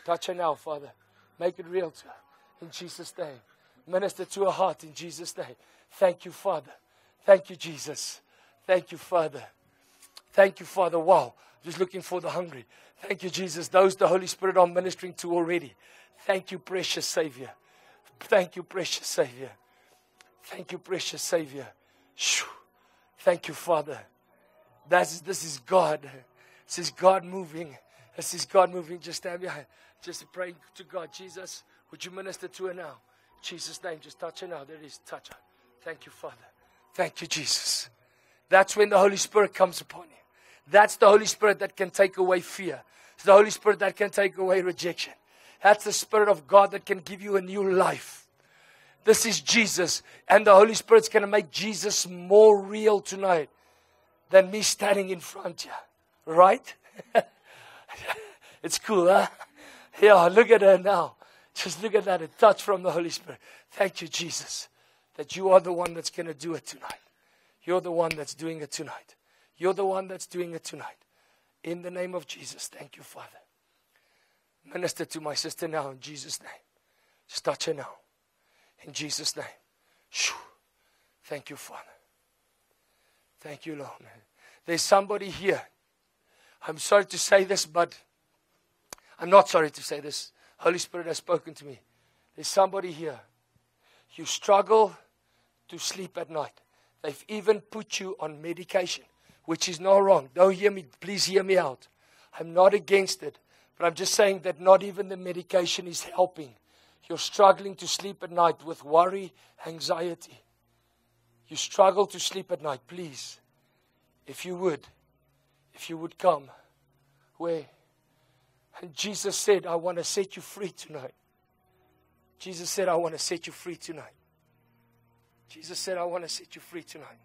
Touch her now, Father. Make it real to her. In Jesus' name. Minister to her heart in Jesus' name. Thank you, Father. Thank you, Jesus. Thank you, Father. Thank you, Father. Wow. Just looking for the hungry. Thank you, Jesus. Those the Holy Spirit are ministering to already. Thank you, precious Savior. Thank you, precious Savior. Thank you, precious Savior. Shoo. Thank you, Father. This is God. This is God moving. This is God moving. Just stand behind. Just praying to God. Jesus, would you minister to her now? In Jesus' name, just touch her now. There it is. Touch her. Thank you, Father. Thank you, Jesus. That's when the Holy Spirit comes upon you. That's the Holy Spirit that can take away fear. It's the Holy Spirit that can take away rejection. That's the Spirit of God that can give you a new life. This is Jesus. And the Holy Spirit's going to make Jesus more real tonight than me standing in front here. Right? It's cool, huh? Yeah, look at her now. Just look at that, a touch from the Holy Spirit. Thank you, Jesus, that you are the one that's going to do it tonight. You're the one that's doing it tonight. You're the one that's doing it tonight. In the name of Jesus, thank you, Father. Minister to my sister now in Jesus' name. Just touch her now. In Jesus' name. Shoo. Thank you, Father. Thank you, Lord. There's somebody here. I'm sorry to say this, but I'm not sorry to say this. Holy Spirit has spoken to me. There's somebody here. You struggle to sleep at night. They've even put you on medication, which is not wrong. Don't hear me. Please hear me out. I'm not against it. But I'm just saying that not even the medication is helping. You're struggling to sleep at night with worry, anxiety. You struggle to sleep at night. Please, if you would come. Where? And Jesus said, I want to set you free tonight. Jesus said, I want to set you free tonight. Jesus said, I want to set you free tonight.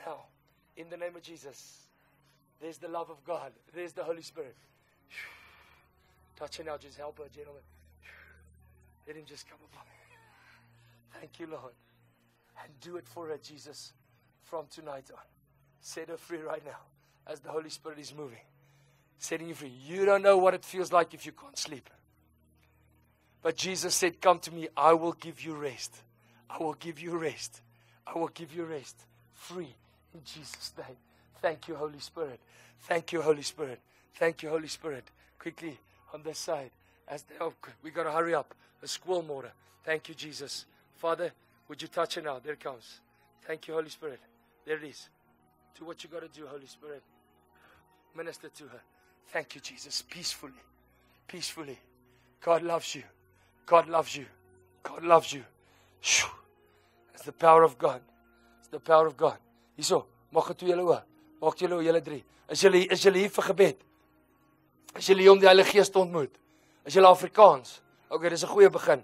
Now, in the name of Jesus, there's the love of God. There's the Holy Spirit. Touch her now. Just help her, gentlemen. Let him just come upon her. Thank you, Lord. And do it for her, Jesus, from tonight on. Set her free right now as the Holy Spirit is moving. Setting you free. You don't know what it feels like if you can't sleep. But Jesus said, come to me. I will give you rest. I will give you rest. I will give you rest. Free in Jesus' name. Thank you, Holy Spirit. Thank you, Holy Spirit. Thank you, Holy Spirit. Quickly on this side. We got to hurry up. A squirrel mortar. Thank you, Jesus. Father, would you touch her now? There it comes. Thank you, Holy Spirit. There it is. Do what you got to do, Holy Spirit. Minister to her. Thank you, Jesus. Peacefully. Peacefully. God loves you. God loves you. God loves you. Shoo. It's the power of God. It's the power of God. Hierso, maak het toe julle oë. Maak julle oë, julle drie. Is julle hier vir gebed? Is julle hier om die Heilige Gees te ontmoet? Is julle Afrikaans? Okay, dis 'n goeie begin.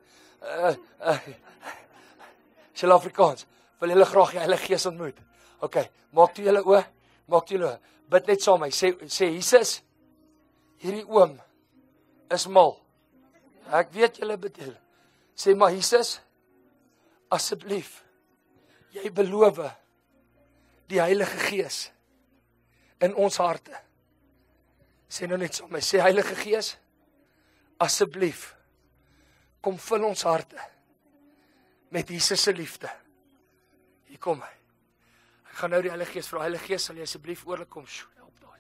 Is julle Afrikaans? Wil julle graag die Heilige Gees ontmoet? Okay, maak toe julle oë. Maak toe julle oë. Bid net saam met my. Sê Jesus, hierdie oom is mal. Ek weet julle bedoel. Sê maar Jesus, asseblief, jy beloof die Heilige Gees in ons harte. Sê nou net so my, sê Heilige Gees, asseblief, kom vul ons harte met Jesus se liefde. Hier kom hy. Ek gaan nou die Heilige Gees vra. Heilige Gees, sal jy asseblief oorlik kom? Help daar.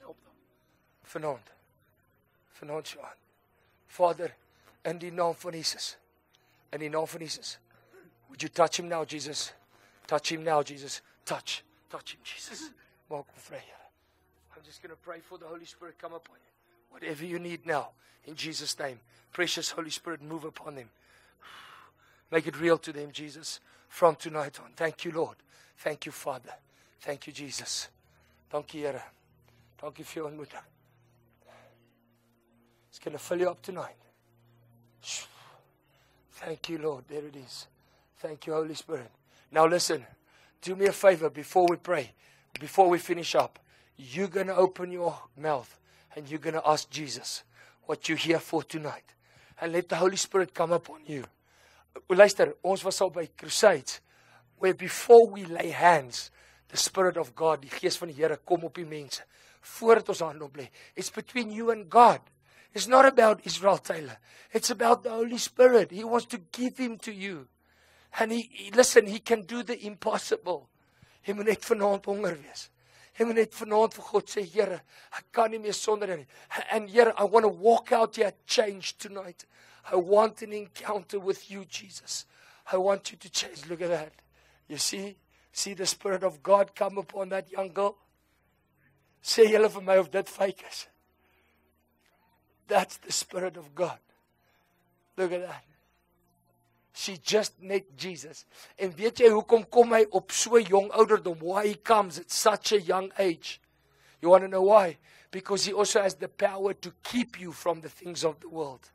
Vanaand, Sean. Vader, in die naam van Jesus. In die naam van Jesus. Would you touch him now, Jesus? Touch him now, Jesus. Touch him, Jesus. Maak hom vry, Here. I'm just going to pray for the Holy Spirit come upon you. Whatever you need now, in Jesus' name. Precious Holy Spirit, move upon them. Make it real to them, Jesus, from tonight on. Thank you, Lord. Thank you, Father. Thank you, Jesus. Dankie, Here. Dankie vir jou ontmoeting. It's going to fill you up tonight. Thank you, Lord. There it is. Thank you, Holy Spirit. Now listen, do me a favor before we pray, before we finish up. You're going to open your mouth and you're going to ask Jesus what you're here for tonight. And let the Holy Spirit come upon you. Luister, ons was al by crusades, where before we lay hands, the Spirit of God, die Gees van die Here, kom op die mense, voordat ons hande op lê. It's between you and God. It's not about Israel Taylor. It's about the Holy Spirit. He wants to give him to you. And listen, he can do the impossible. Hy moet net vanaand honger wees. Hy moet net vanaand vir God sê, Here, ek kan nie meer sonder nie. And Here, I want to walk out here changed tonight. I want an encounter with you, Jesus. I want you to change. Look at that. You see the Spirit of God come upon that young girl? Sê julle vir my of dit fake is. That's the Spirit of God. Look at that. She just met Jesus. En weet jy hoekom kom hy op so jong ouderdom? Why he comes at such a young age? You want to know why? Because he also has the power to keep you from the things of the world.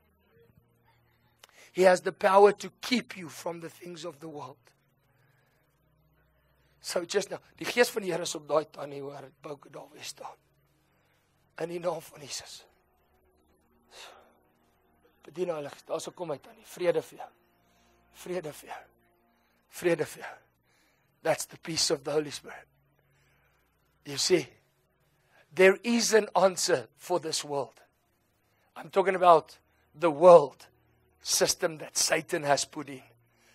He has the power to keep you from the things of the world. So just now, die Gees van die Here is op daai tannie hoor, het Bouke daar weer staan. In die naam van Jesus. Bedien Heilige Gees, daar sal kom uit tannie, vrede vir jou. Vrede vir jou. Vrede vir jou. That's the peace of the Holy Spirit. You see, there is an answer for this world. I'm talking about the world system that Satan has put in.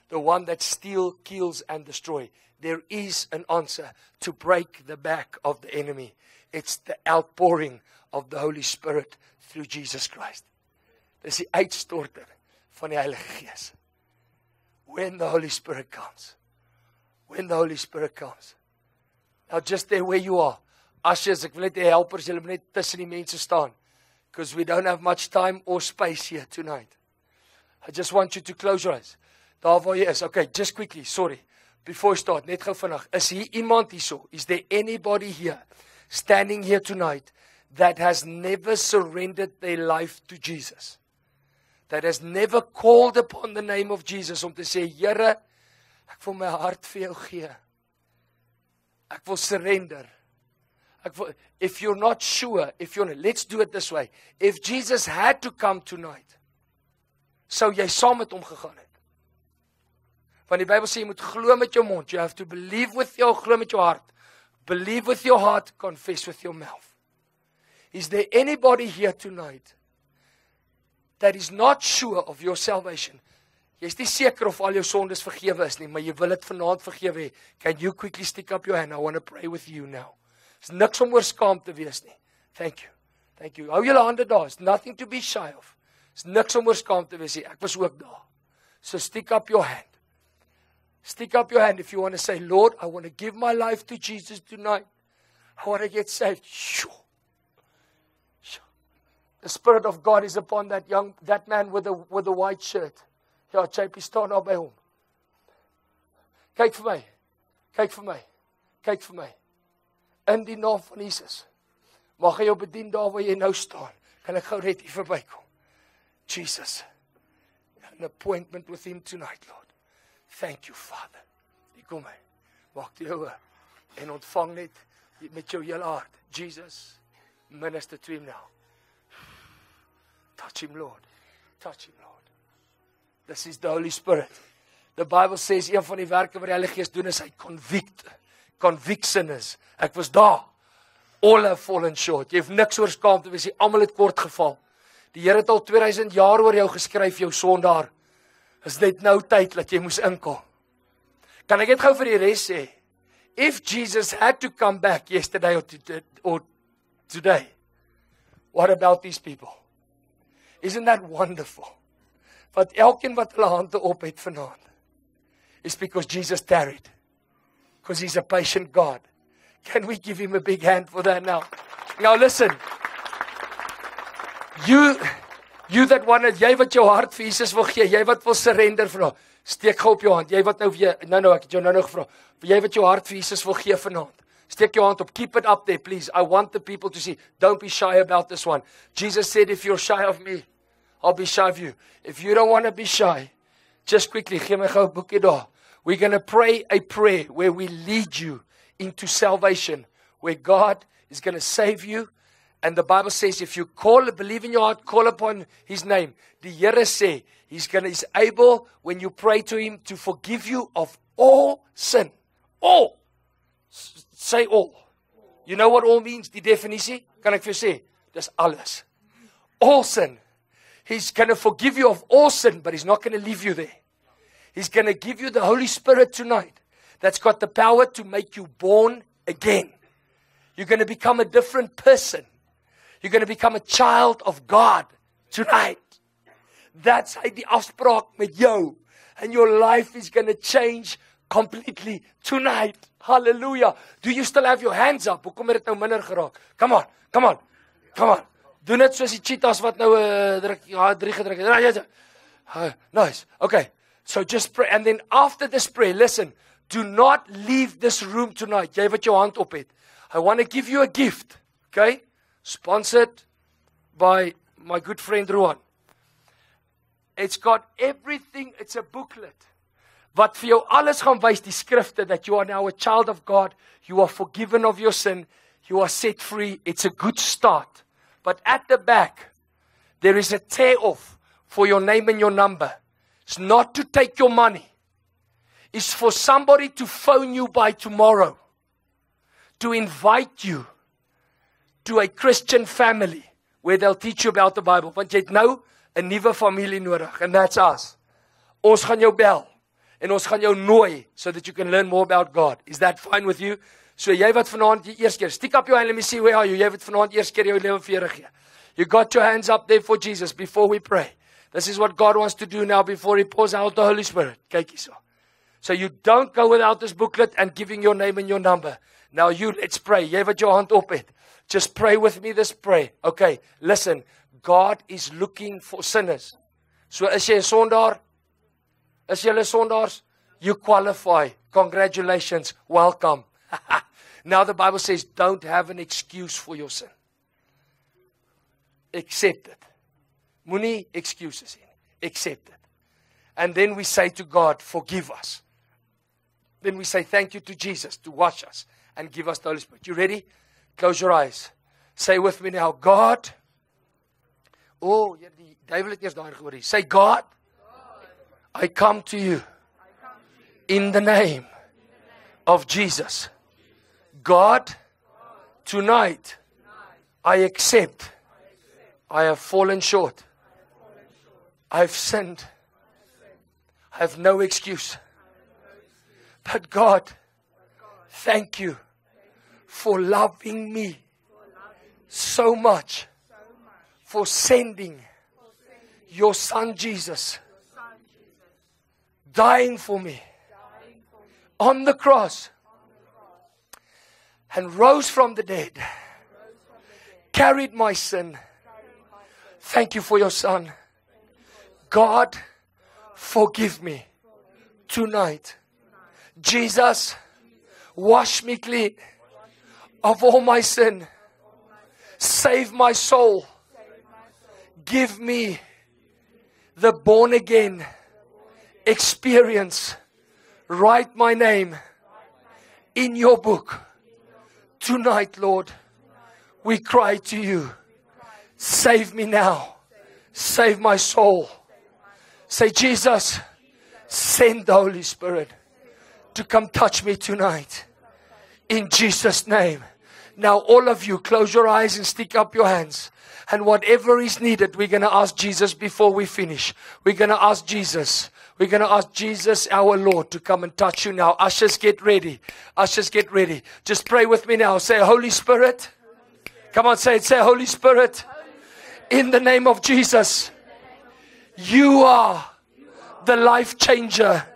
The one that steals, kills, and destroys. There is an answer to break the back of the enemy. It's the outpouring of the Holy Spirit through Jesus Christ. Dis die uitstorting van die Heilige Gees. When the Holy Spirit comes. When the Holy Spirit comes. Now just there where you are. Ushers, ek wil net die helpers, julle moet net tussen die mense staan. Because we don't have much time or space here tonight. I just want you to close your eyes. Daar waar jy is. Okay, just quickly, sorry. Before we start, net gou vinnig. Is hier iemand hierso? Is there anybody here, standing here tonight, that has never surrendered their life to Jesus. That has never called upon the name of Jesus om te sê, Here, ek wil my hart vir jou gee. Ek wil surrender. If you're not sure, let's do it this way. If Jesus had to come tonight, sou jy saam met hom gegaan het. Want die Bybel sê jy moet glo met jou mond. You have to believe with your, glo met jou hart. Believe with your heart, confess with your mouth. Is there anybody here tonight that is not sure of your salvation? Jy is nie seker of al jou sondes vergewe is nie, maar jy wil dit vanaand vergewe hê. Can you quickly stick up your hand? I want to pray with you now. Is niks om oor skaam te wees nie. Thank you. Thank you. Hou julle hande daar. Is nothing to be shy of. Is niks om oor skaam te wees nie. Ek was ook daar. So stick up your hand. Stick up your hand if you want to say, Lord, I want to give my life to Jesus tonight. I want to get saved. Shoo. Shoo. The Spirit of God is upon that man with the white shirt. Ja, JP staan daar by hom. Kyk vir my. Kyk vir my. Kyk vir my. In die naam van Jesus. Mag hy jou bedien daar waar jy nou staan. Kan ek gou net hier verbykom? Jesus. An appointment with him tonight, Lord. Thank you, Father. Hier kom hy. Maak die oë en ontvang net met jou hele hart. Jesus, minister to him now. Touch him, Lord. Touch him, Lord. This is the Holy Spirit. The Bible says, een van die werke wat die Heilige Gees doen is hy convict sinners. Ek was daar. All have fallen short. Jy hoef niks oor skaam te wees, jy almal het kort geval. Die Here het al 2000 jaar oor jou geskryf, jou sondaar. Is net nou tyd dat jy moes inkom. Kan ek dit gou vir die res sê? If Jesus had to come back yesterday or today, what about these people? Isn't that wonderful? Want elkeen wat hulle hande op het vanaand, is because Jesus tarried. Because he's a patient God. Can we give him a big hand for that now? Now listen. You that wanted, jy wat jou hart vir Jesus wil gee, jy wat wil surrender vanaand, steek gou op jou hand. Jy wat nou weer, ek het jou nou gevra, jy wat jou hart vir Jesus wil gee vanaand, steek jou hand op, keep it up there please. I want the people to see, don't be shy about this one. Jesus said, if you're shy of me, I'll be shy of you. If you don't want to be shy, just quickly, gee my gou 'n boekie daar. We're going to pray a prayer where we lead you into salvation, where God is going to save you. And the Bible says, if you believe in your heart, call upon his name. Die Here sê, he's able, when you pray to him, to forgive you of all sin. All. Say all. You know what all means? Die definisie? Kan ek vir jou sê? Dis alles. All sin. He's going to forgive you of all sin, but he's not going to leave you there. He's going to give you the Holy Spirit tonight that's got the power to make you born again. You're going to become a different person. You're going to become a child of God tonight. That's hy die afspraak met jou. And your life is going to change completely tonight. Hallelujah. Do you still have your hands up? Hoekom het dit nou minder geraak? Come on, come on, come on. Doen dit soos die cheetahs wat nou 3 gedruk het. Nice. Okay. So just pray. And then after this prayer, listen. Do not leave this room tonight. Jy wat jou hand op het. I want to give you a gift. Okay? Sponsored by my good friend Ruan. It's got everything. It's a booklet. Wat vir jou alles gaan wys, die skrifte, that you are now a child of God. You are forgiven of your sin. You are set free. It's a good start. But at the back, there is a tear off for your name and your number. It's not to take your money. It's for somebody to phone you by tomorrow. To invite you to a Christian family where they'll teach you about the Bible. Want jy het nou 'n nuwe familie nodig, and that's us. Ons gaan jou bel en ons gaan jou nooi so that you can learn more about God. Is that fine with you? So jy wat vanaand die eerste keer, stick up your hand, let me see where are you. Jy wat vanaand eerste keer jou lewe vir Here gee. You got your hands up there for Jesus before we pray. This is what God wants to do now before he pours out the Holy Spirit. Kyk hierso. So you don't go without this booklet and giving your name and your number. Now let's pray. Jy wat jou hand op het. Just pray with me this prayer. Okay, listen. God is looking for sinners. So is jy 'n sondaar? Is jy 'n sondaars? You qualify. Congratulations. Welcome. Now the Bible says don't have an excuse for your sin. Accept it. Moenie excuses in. Accept it. And then we say to God, forgive us. Then we say thank you to Jesus to wash us and give us the Holy Spirit. You ready? Close your eyes. Say with me now, God. Oh, die duiwel het eers daarin gehoor. Say, God, I come to you in the name of Jesus. God, tonight, I accept I have fallen short. I've sinned. I have no excuse. But God, thank you for loving me so much, for sending your son Jesus, dying for me on the cross, and rose from the dead, carried my sin. Thank you for your son. God, forgive me tonight. Jesus, wash me clean of all my sin. Save my soul. Give me the born again experience. Write my name in your book. Tonight, Lord, we cry to you. Save me now. Save my soul. Say, Jesus, send the Holy Spirit to come touch me tonight. In Jesus' name. Now all of you, close your eyes and stick up your hands. And whatever is needed, we're going to ask Jesus before we finish. We're going to ask Jesus. We're going to ask Jesus, our Lord, to come and touch you now. Ushers, get ready. Ushers, get ready. Just pray with me now. Say, Holy Spirit. Come on, say it. Say, Holy Spirit. In the name of Jesus. You are the life changer.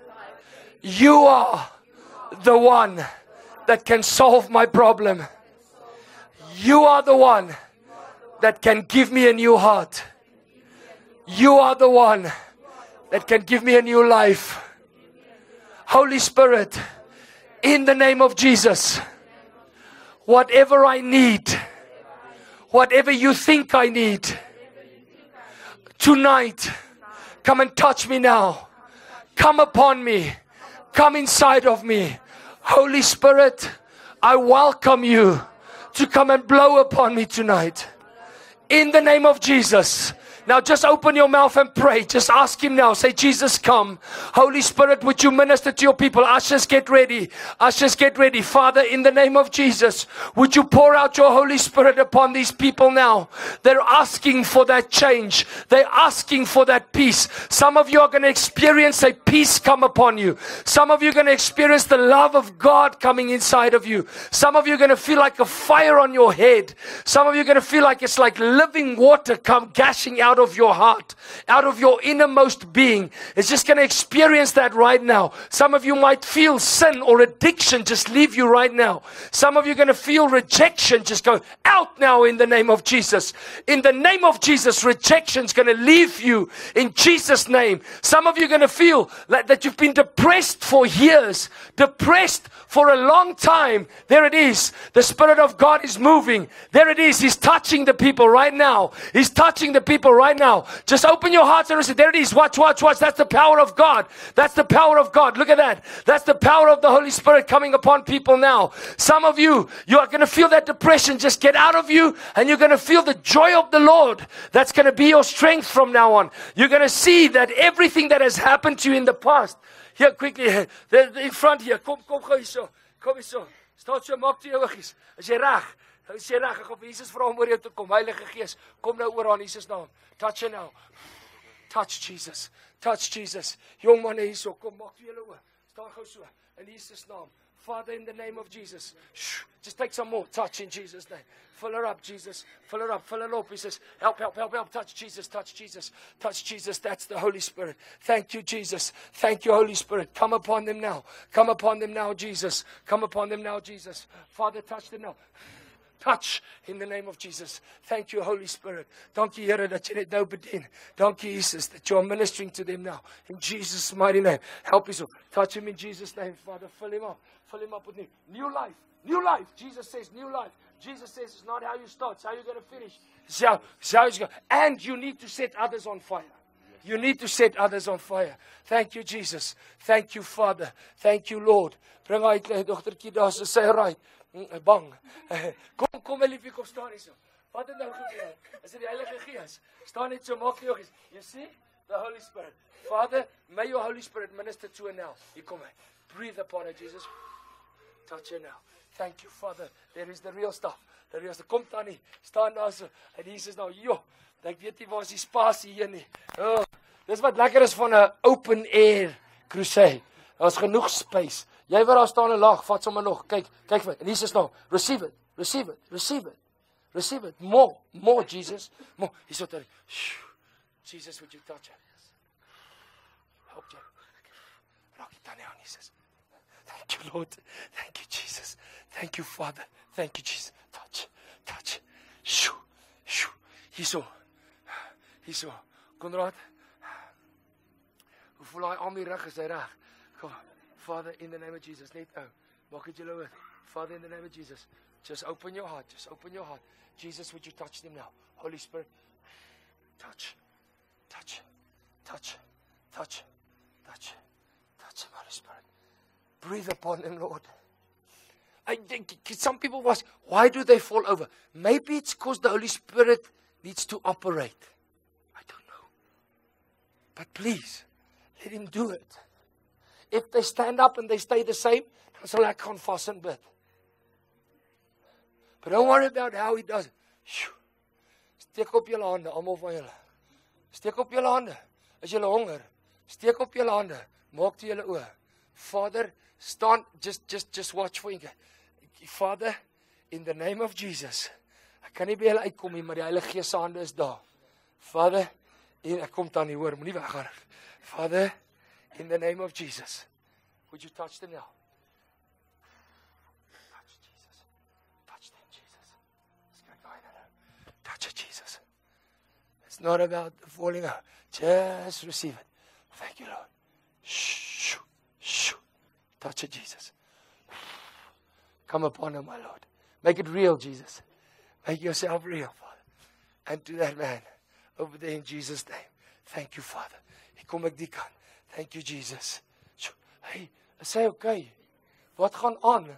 You are the one that can solve my problem. You are the one that can give me a new heart. You are the one that can give me a new life. Holy Spirit, in the name of Jesus, whatever I need, whatever you think I need, tonight, come and touch me now. Come upon me. Come inside of me. Holy Spirit, I welcome you to come and blow upon me tonight. In the name of Jesus. Now just open your mouth and pray. Just ask Him now. Say, Jesus, come. Holy Spirit, would you minister to your people? Ushers, get ready. Ushers, get ready. Father, in the name of Jesus, would you pour out your Holy Spirit upon these people now? They're asking for that change. They're asking for that peace. Some of you are going to experience a peace come upon you. Some of you are going to experience the love of God coming inside of you. Some of you are going to feel like a fire on your head. Some of you are going to feel like it's like living water come gashing out of your heart, out of your innermost being. It's just going to experience that right now. Some of you might feel sin or addiction just leave you right now. Some of you are going to feel rejection just go out now in the name of Jesus. In the name of Jesus, rejection is going to leave you in Jesus' name. Some of you are going to feel like that you've been depressed for years, depressed for a long time. There it is. The Spirit of God is moving. There it is. He's touching the people right now. He's touching the people right now. Just open your hearts and receive. There it is. Watch, watch, watch. That's the power of God. That's the power of God. Look at that. That's the power of the Holy Spirit coming upon people now. Some of you, you are going to feel that depression just get out of you, and you're going to feel the joy of the Lord. That's going to be your strength from now on. You're going to see that everything that has happened to you in the past. Here, quickly, in front here. Kom gou hier so. Kom hier so. Staan so, maak toe jou oogies. Is jy reg? Is jy reg? Ek gaan vir Jesus vra om oor jou te kom. Heilige Gees, kom nou oor aan Jesus naam. Touch him now. Touch Jesus. Touch Jesus. Jong man hier so, kom maak toe julle oor. Staan gou so. In Jesus naam. Father, in the name of Jesus. Just take some more touch in Jesus' name. Fill her up, Jesus. Fill her up. Fill her up. He says, help, help, help, help. Touch Jesus. Touch Jesus. Touch Jesus. That's the Holy Spirit. Thank you, Jesus. Thank you, Holy Spirit. Come upon them now. Come upon them now, Jesus. Come upon them now, Jesus. Father, touch them now. Touch in the name of Jesus. Thank you, Holy Spirit. Dankie, Here, dat jy net nou bedien. Dankie, Jesus, that you are ministering to them now. In Jesus' mighty name. Help us. Touch him in Jesus' name, Father. Fill him up. Fill him up with new life. New life. Jesus says new life. Jesus says it's not how you start, it's how you're going to finish. And you need to set others on fire. You need to set others on fire. Thank you, Jesus. Thank you, Father. Thank you, Lord. Bring uit dogtertjie daar, sy right. Bang. Kom my liefie, kom staan hier so. Wat het nou gebeur? Is dit die Heilige Gees? Staan net so, maak jou gees. You see? The Holy Spirit. Father, may your Holy Spirit minister to her now. Hier kom hy. Breathe upon her, Jesus. Touch her now. Thank you, Father. There is the real stuff. The real stuff. Kom Tannie, staan daar so. En Jesus nou, joh. Ek weet nie waar is die spasie hier nie. Oh, dis wat lekker is van 'n open air crusade. Daar's genoeg space. Jy wat daar staan en lag, vat sommer nog. Kyk vir my. En Jesus nou, receive it. Receive it. Receive it. Receive it. More Jesus. More. He's so tired. Jesus, would you touch her? Help you. Raak dit aan jou, Jesus. Thank you, Lord. Thank you, Jesus. Thank you, Father. Thank you, Jesus. Touch. Shoo. Hierso. Konrad. Hoe voel hy aan my rug? Is hy reg? Kom. Father, in the name of Jesus. Net nou. Maak dit julle hoor. Father, in the name of Jesus. Just open your heart. Jesus, would you touch them now? Holy Spirit. Touch. Holy Spirit. Breathe upon them, Lord. I think some people ask, why do they fall over? Maybe it's because the Holy Spirit needs to operate. I don't know. But please, let him do it. If they stand up and they stay the same, dan sal ek gaan vas en bid. But don't worry about how he does it. Steek op julle hande, almal van julle. Steek op julle hande. As julle honger, steek op julle hande. Maak toe julle oë. Father, stand, just watch for him. Father, in the name of Jesus. Ek kan nie by julle uitkom nie, maar die Heilige Gees se hande is daar. Father, ek kom dan nie hoor, moenie weggaan. Father, in the name of Jesus. Would you touch them now? Touch Jesus. Touch them, Jesus. Touch it, Jesus. It's not about falling out. Just receive it. Thank you, Lord. Shoo. Touch it, Jesus. Come upon him, my Lord. Make it real, Jesus. Make yourself real, Father. And to that man over there in Jesus' name. Thank you, Father. Hier kom ek die kant. Thank you, Jesus. Hey, is hy okay? Wat gaan aan?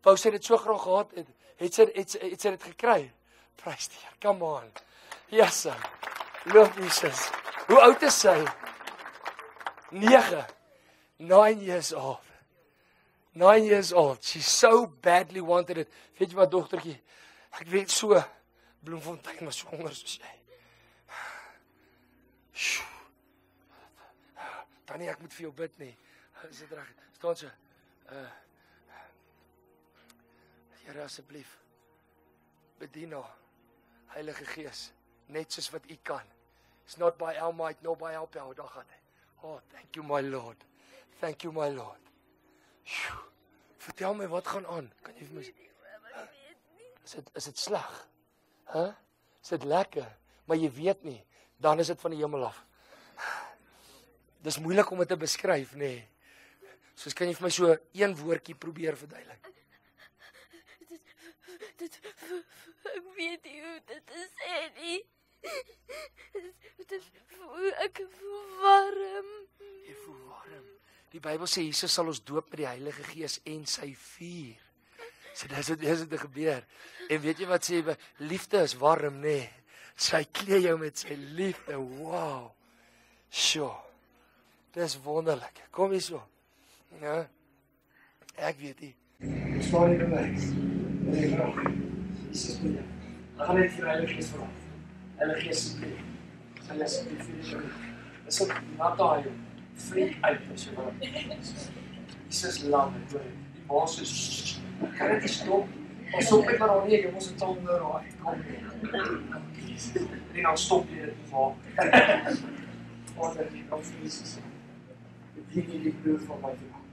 Paulus het dit so graag gehad. Het sy dit gekry? Prys die Here. Come on. Yes, sir. Love Jesus. Hoe oud is sy? 9 years old. 9 years old. She so badly wanted it. Weet jy wat, dogtertjie? Ek weet so, Bloemfontein was so honger soos jy. Tannie, ek moet vir jou bid nie. Is dit reg? Staan so. Here, asseblief. Bedien haar. Heilige Gees. Net soos wat u kan. It's not by our might, nor by our power. Daar gaan hy. Oh, thank you, my Lord. Thank you, my Lord. Vertel my, wat gaan aan? Kan jy vir my... Is dit sleg? Is dit lekker? Maar jy weet nie. Dan is dit van die hemel af. Dis moeilik om dit te beskryf, nee. Soos kan jy vir my so een woordjie probeer verduidelik? Ek weet nie hoe dit te sê nie. Ek voel warm. Jy voel warm. Die Bybel sê Jesus sal ons doop met die Heilige Gees en sy vuur. So dis wat gebeur. En weet jy wat sê, liefde is warm, nee. Sy klee jou met sy liefde. Wow. Sjoe. Dis wonderlik. Kom hier so. Ja. Ek weet nie. Ons staan hier by my. Nee, graag. Jesus bid. Gaan net vir Heilige Gees vra. Heilige Gees bid. Sal jy asseblief vir jou. Dis ook wat daai freak uit as jy wil. Jesus love it. Die baas is kan dit stop. Ons stop net maar al nie, jy moet dit tong nou raai. Kom nie. En dan stop jy dit vir. Vader, die kom vir Jesus. Bedien jy die bloed van my vrouw.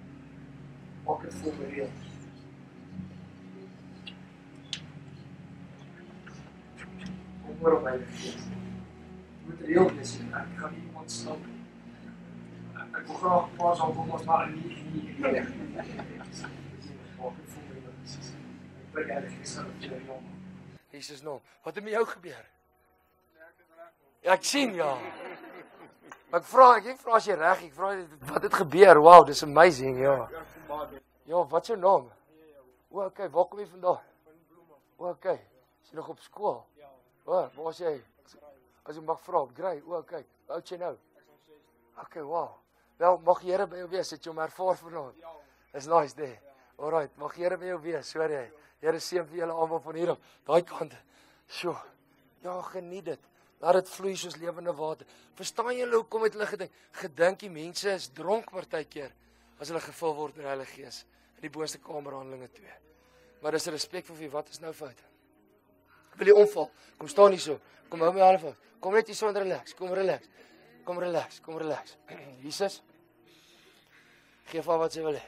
Maak het voor my reël. Kom maar op my geest. Jy moet reël wees. Ek gaan nie iemand stap. Ek wil graag pas al kom ons maar nie. Maak het voor my reël. Jesus naam. Wat het met jou gebeur? Ja, ek sien ja. Maar ek vra as jy reg, ek vra wat het gebeur? Wow, dis amazing, ja. Ja, wat is jou naam? O, okay, waar kom jy vandaan? O, okay. Is jy nog op skool? Ja. O, waar is jy? As jy mag vra, great. O, okay. Hoe oud jy nou? Okay, wow. Wel, mag die Here by jou wees, het jy hom ervaar vanaand? Ja. Is nice there. Alright, mag die Here by jou wees, hoor jy? Here seën vir julle almal van hier op daai kant. Sjoe. Ja, geniet dit. Laat dit vloei soos lewende water. Verstaan julle hoekom het hulle gedink die mense is dronk partykeer as hulle gevul word deur die Heilige Gees in die boonste kamer Handelinge 2. Maar dis respek vir wie, wat is nou fout? Wil jy omval? Kom staan hier so. Kom hou my hande vas. Kom net hier so en relax. Kom relax. Kom relax. Kom relax. Jesus. Geef haar wat sy wil hê.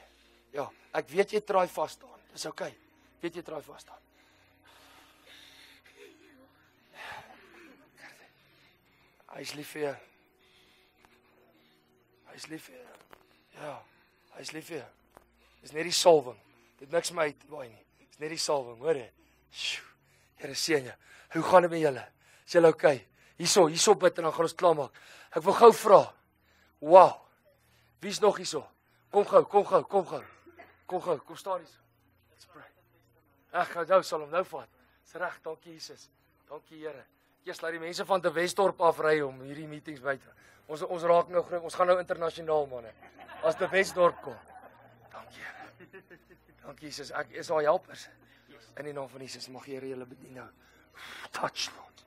Ja, ek weet jy traai vas staan. Dis okay. Weet jy traai vas staan. Hy is lief vir jou. Hy is lief vir jou. Ja, hy is lief vir jou. Dis net die salwing. Dit niks my uitwaai nie. Dis net die salwing, hoor jy? Sjoe. Here seën jou. Hoe gaan dit met julle? Is julle okay? Hierso bid en dan gaan ons klaarmaak. Ek wil gou vra. Wow. Wie's nog hierso? Kom gou. Kom staan hierso. Let's pray. Ag, nou sal hom nou vat. Dis reg, dankie Jesus. Dankie Here. Eers laat die mense van te Wesdorp afry om hierdie meetings by te. Ons raak nou groot. Ons gaan nou internasionaal manne. As te Wesdorp kom. Dankie Here. Dankie Jesus. Ek is al helpers. In die naam van Jesus mag Here julle bedien nou. Touch Lord.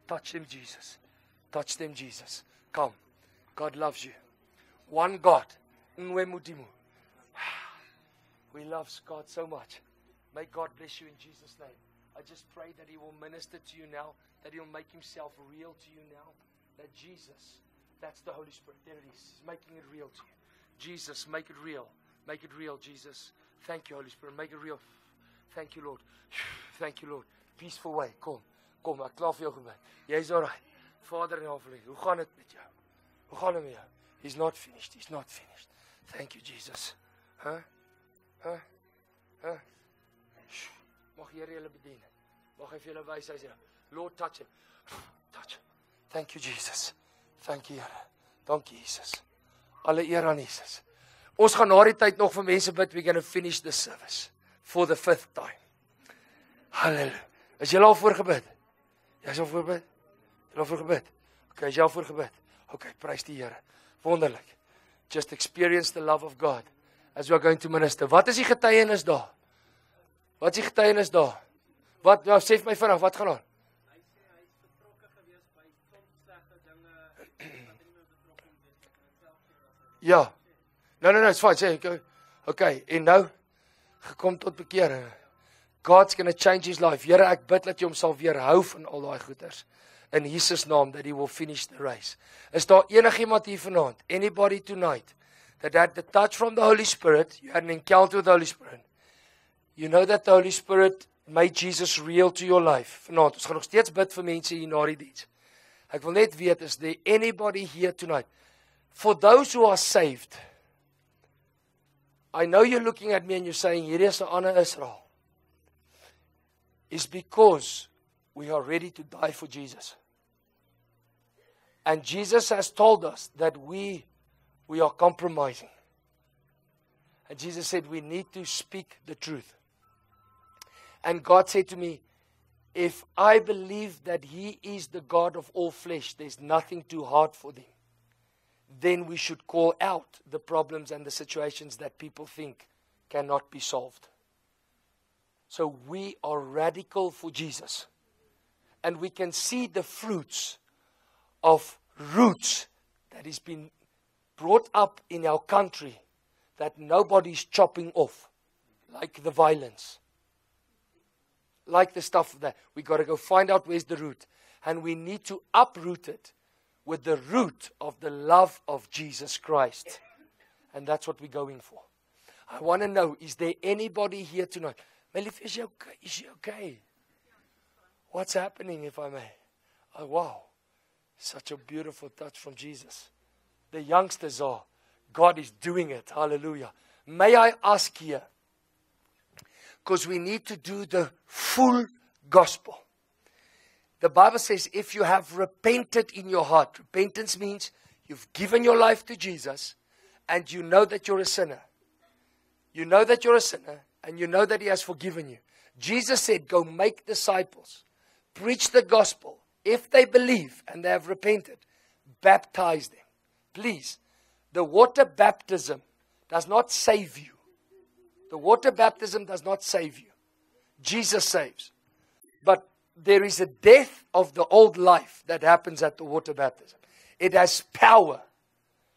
Touch them Jesus. Touch them Jesus. Come. God loves you. One God. Nwe mudimu. We love God so much. May God bless you in Jesus' name. I just pray that He will minister to you now, that He will make Himself real to you now, that Jesus, that's the Holy Spirit, there it is, He's making it real to you. Jesus, make it real. Make it real, Jesus. Thank you, Holy Spirit. Make it real. Thank you, Lord. Thank you, Lord. Peaceful way. Kom, ek klaar vir jou gebid. Jy's alright. Vader in heaven, hoe gaan dit met jou? Hoe gaan dit met jou? He's not finished. Thank you, Jesus. Mag Here julle bedien. Mag hy vir julle wys, hy sê, Lord, touch him. Touch him. Thank you, Jesus. Thank you, Here. Dankie, Jesus. Alle eer aan Jesus. Ons gaan na die tyd nog vir mense bid. We're going to finish the service for the 5th time. Halleluja. Is julle al voorgebid? Jy is al voorgebid? Jy al voorgebid? Okay, is jy al voorgebid? Okay, prys die Here. Wonderlik. Just experience the love of God as we are going to minister. Wat is die getuienis daar? Wat is die getuienis daar? Wat, nou sê vir my vinnig, wat gaan aan? Hy sê hy is betrokke gewees by klomp slegte dinge wat hy nie meer betrokke is. Ja. No, it's fine. Sê okay, en nou gekom tot bekering. God's going to change his life. Here, ek bid dat jy hom sal weerhou van al daai goeters. In Jesus naam, that he will finish the race. Is daar enigiemand hier vanaand? Anybody tonight that had the touch from the Holy Spirit, you had an encounter with the Holy Spirit. You know that the Holy Spirit made Jesus real to your life. Vanaand, ons gaan nog steeds bid vir mense hier na die diens. Ek wil net weet, is there anybody here tonight? For those who are saved, I know you're looking at me and you're saying, hier is 'n ander Israel. It's because we are ready to die for Jesus. And Jesus has told us that we are compromising. And Jesus said we need to speak the truth. And God said to me, if I believe that He is the God of all flesh, there's nothing too hard for them. Then we should call out the problems and the situations that people think cannot be solved. So we are radical for Jesus. And we can see the fruits of roots that has been brought up in our country that nobody's chopping off. Like the violence. Like the stuff that we got to go find out where's the root. And we need to uproot it with the root of the love of Jesus Christ. And that's what we're going for. I want to know, is there anybody here tonight? Melif, is she okay? What's happening, if I may? Oh, wow. Such a beautiful touch from Jesus. The youngsters are. God is doing it. Hallelujah. May I ask here, Because we need to do the full gospel. The Bible says if you have repented in your heart, repentance means you've given your life to Jesus and you know that you're a sinner. You know that you're a sinner and you know that He has forgiven you. Jesus said, go make disciples, preach the gospel. If they believe and they have repented, baptize them. Please, the water baptism does not save you. The water baptism does not save you. Jesus saves. But there is a death of the old life that happens at the water baptism. It has power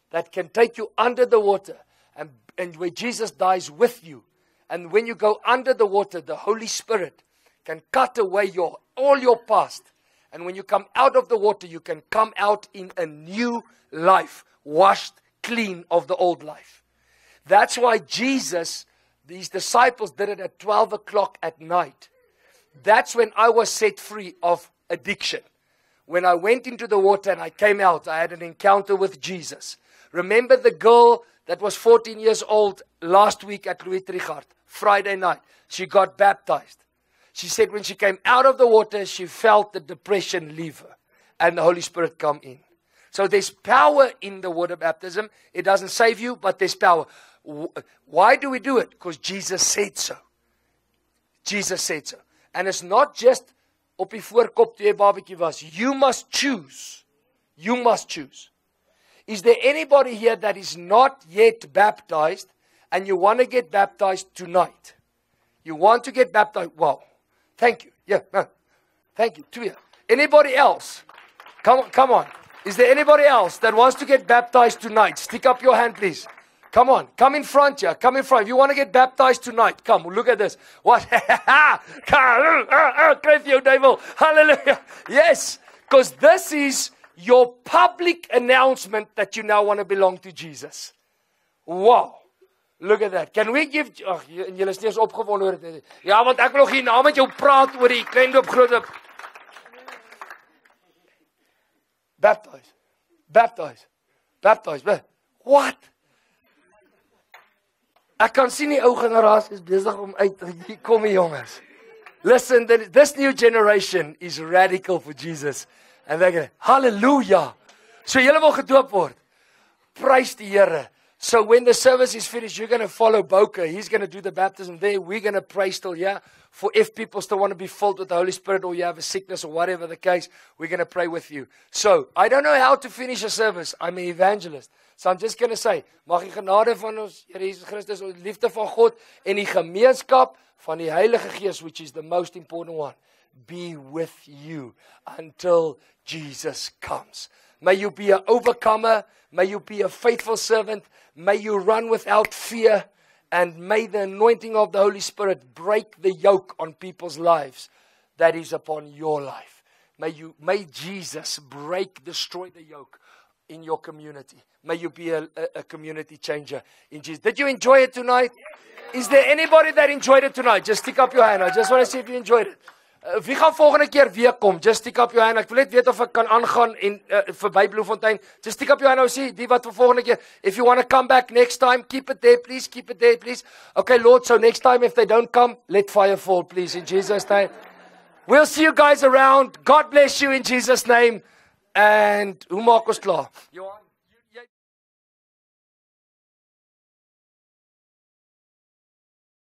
that can take you under the water and where Jesus dies with you. And when you go under the water, the Holy Spirit can cut away all your past. And when you come out of the water, you can come out in a new life, washed clean of the old life. That's why Jesus, these disciples did it at 12 o'clock at night. That's when I was set free of addiction. When I went into the water and I came out, I had an encounter with Jesus. Remember the girl that was 14 years old last week at Louis Trichardt, Friday night. She got baptized. She said when she came out of the water, she felt the depression leave her and the Holy Spirit come in. So there's power in the water baptism. It doesn't save you, but there's power. Why do we do it? Because Jesus said so. Jesus said so. And it's not just op die voorkop toe jy babatjie was. You must choose. You must choose. Is there anybody here that is not yet baptized and you want to get baptized tonight? You want to get baptized? Wow. Thank you. Yeah, no. Thank you. Two here. Anybody else? Come on. Is there anybody else that wants to get baptized tonight? Stick up your hand, please. Come on. Come in front here. Come in front. If you want to get baptized tonight, come. Look at this. What? Cry for you, devil. Hallelujah. Yes. Because this is your public announcement that you now want to belong to Jesus. Wow. Look at that. Can we give... Ag, julle is nie eens opgewonde oor dit. Ja, want ek wil nog hier na met jou praat oor die klein doop groot doop. Baptize. Baptize. Baptize. What? Ek kan sien die ou generasie is besig om uit. Hier kom die jongens. Listen, this new generation is radical for Jesus. And they're going, hallelujah. So julle wil gedoop word. Praise die Here. So when the service is finished, you're going to follow Boker. He's going to do the baptism there. We're going to pray still, yeah? For if people still want to be filled with the Holy Spirit or you have a sickness or whatever the case, we're going to pray with you. So, I don't know how to finish a service. I'm an evangelist. So I'm just going to say, mag die genade van ons Here Jesus Christus, die liefde van God en die gemeenskap van die Heilige Gees, which is the most important one, be with you until Jesus comes. May you be an overcomer. May you be a faithful servant. May you run without fear. And may the anointing of the Holy Spirit break the yoke on people's lives that is upon your life. May Jesus destroy the yoke in your community. May you be a community changer in Jesus. Did you enjoy it tonight? Is there anybody that enjoyed it tonight? Just stick up your hand. I just want to see if you enjoyed it. Wie gaan volgende keer weer kom? Just stick up your hand. Ek wil net weet of ek kan aangaan en verby Bloemfontein. Just stick up your hand. Nou sien die wat vir volgende keer. If you want to come back next time, keep it there, please. Keep it there, please. Okay, Lord, so next time if they don't come, let fire fall, please, in Jesus' name. We'll see you guys around. God bless you in Jesus' name. And hoe maak ons klaar? Johan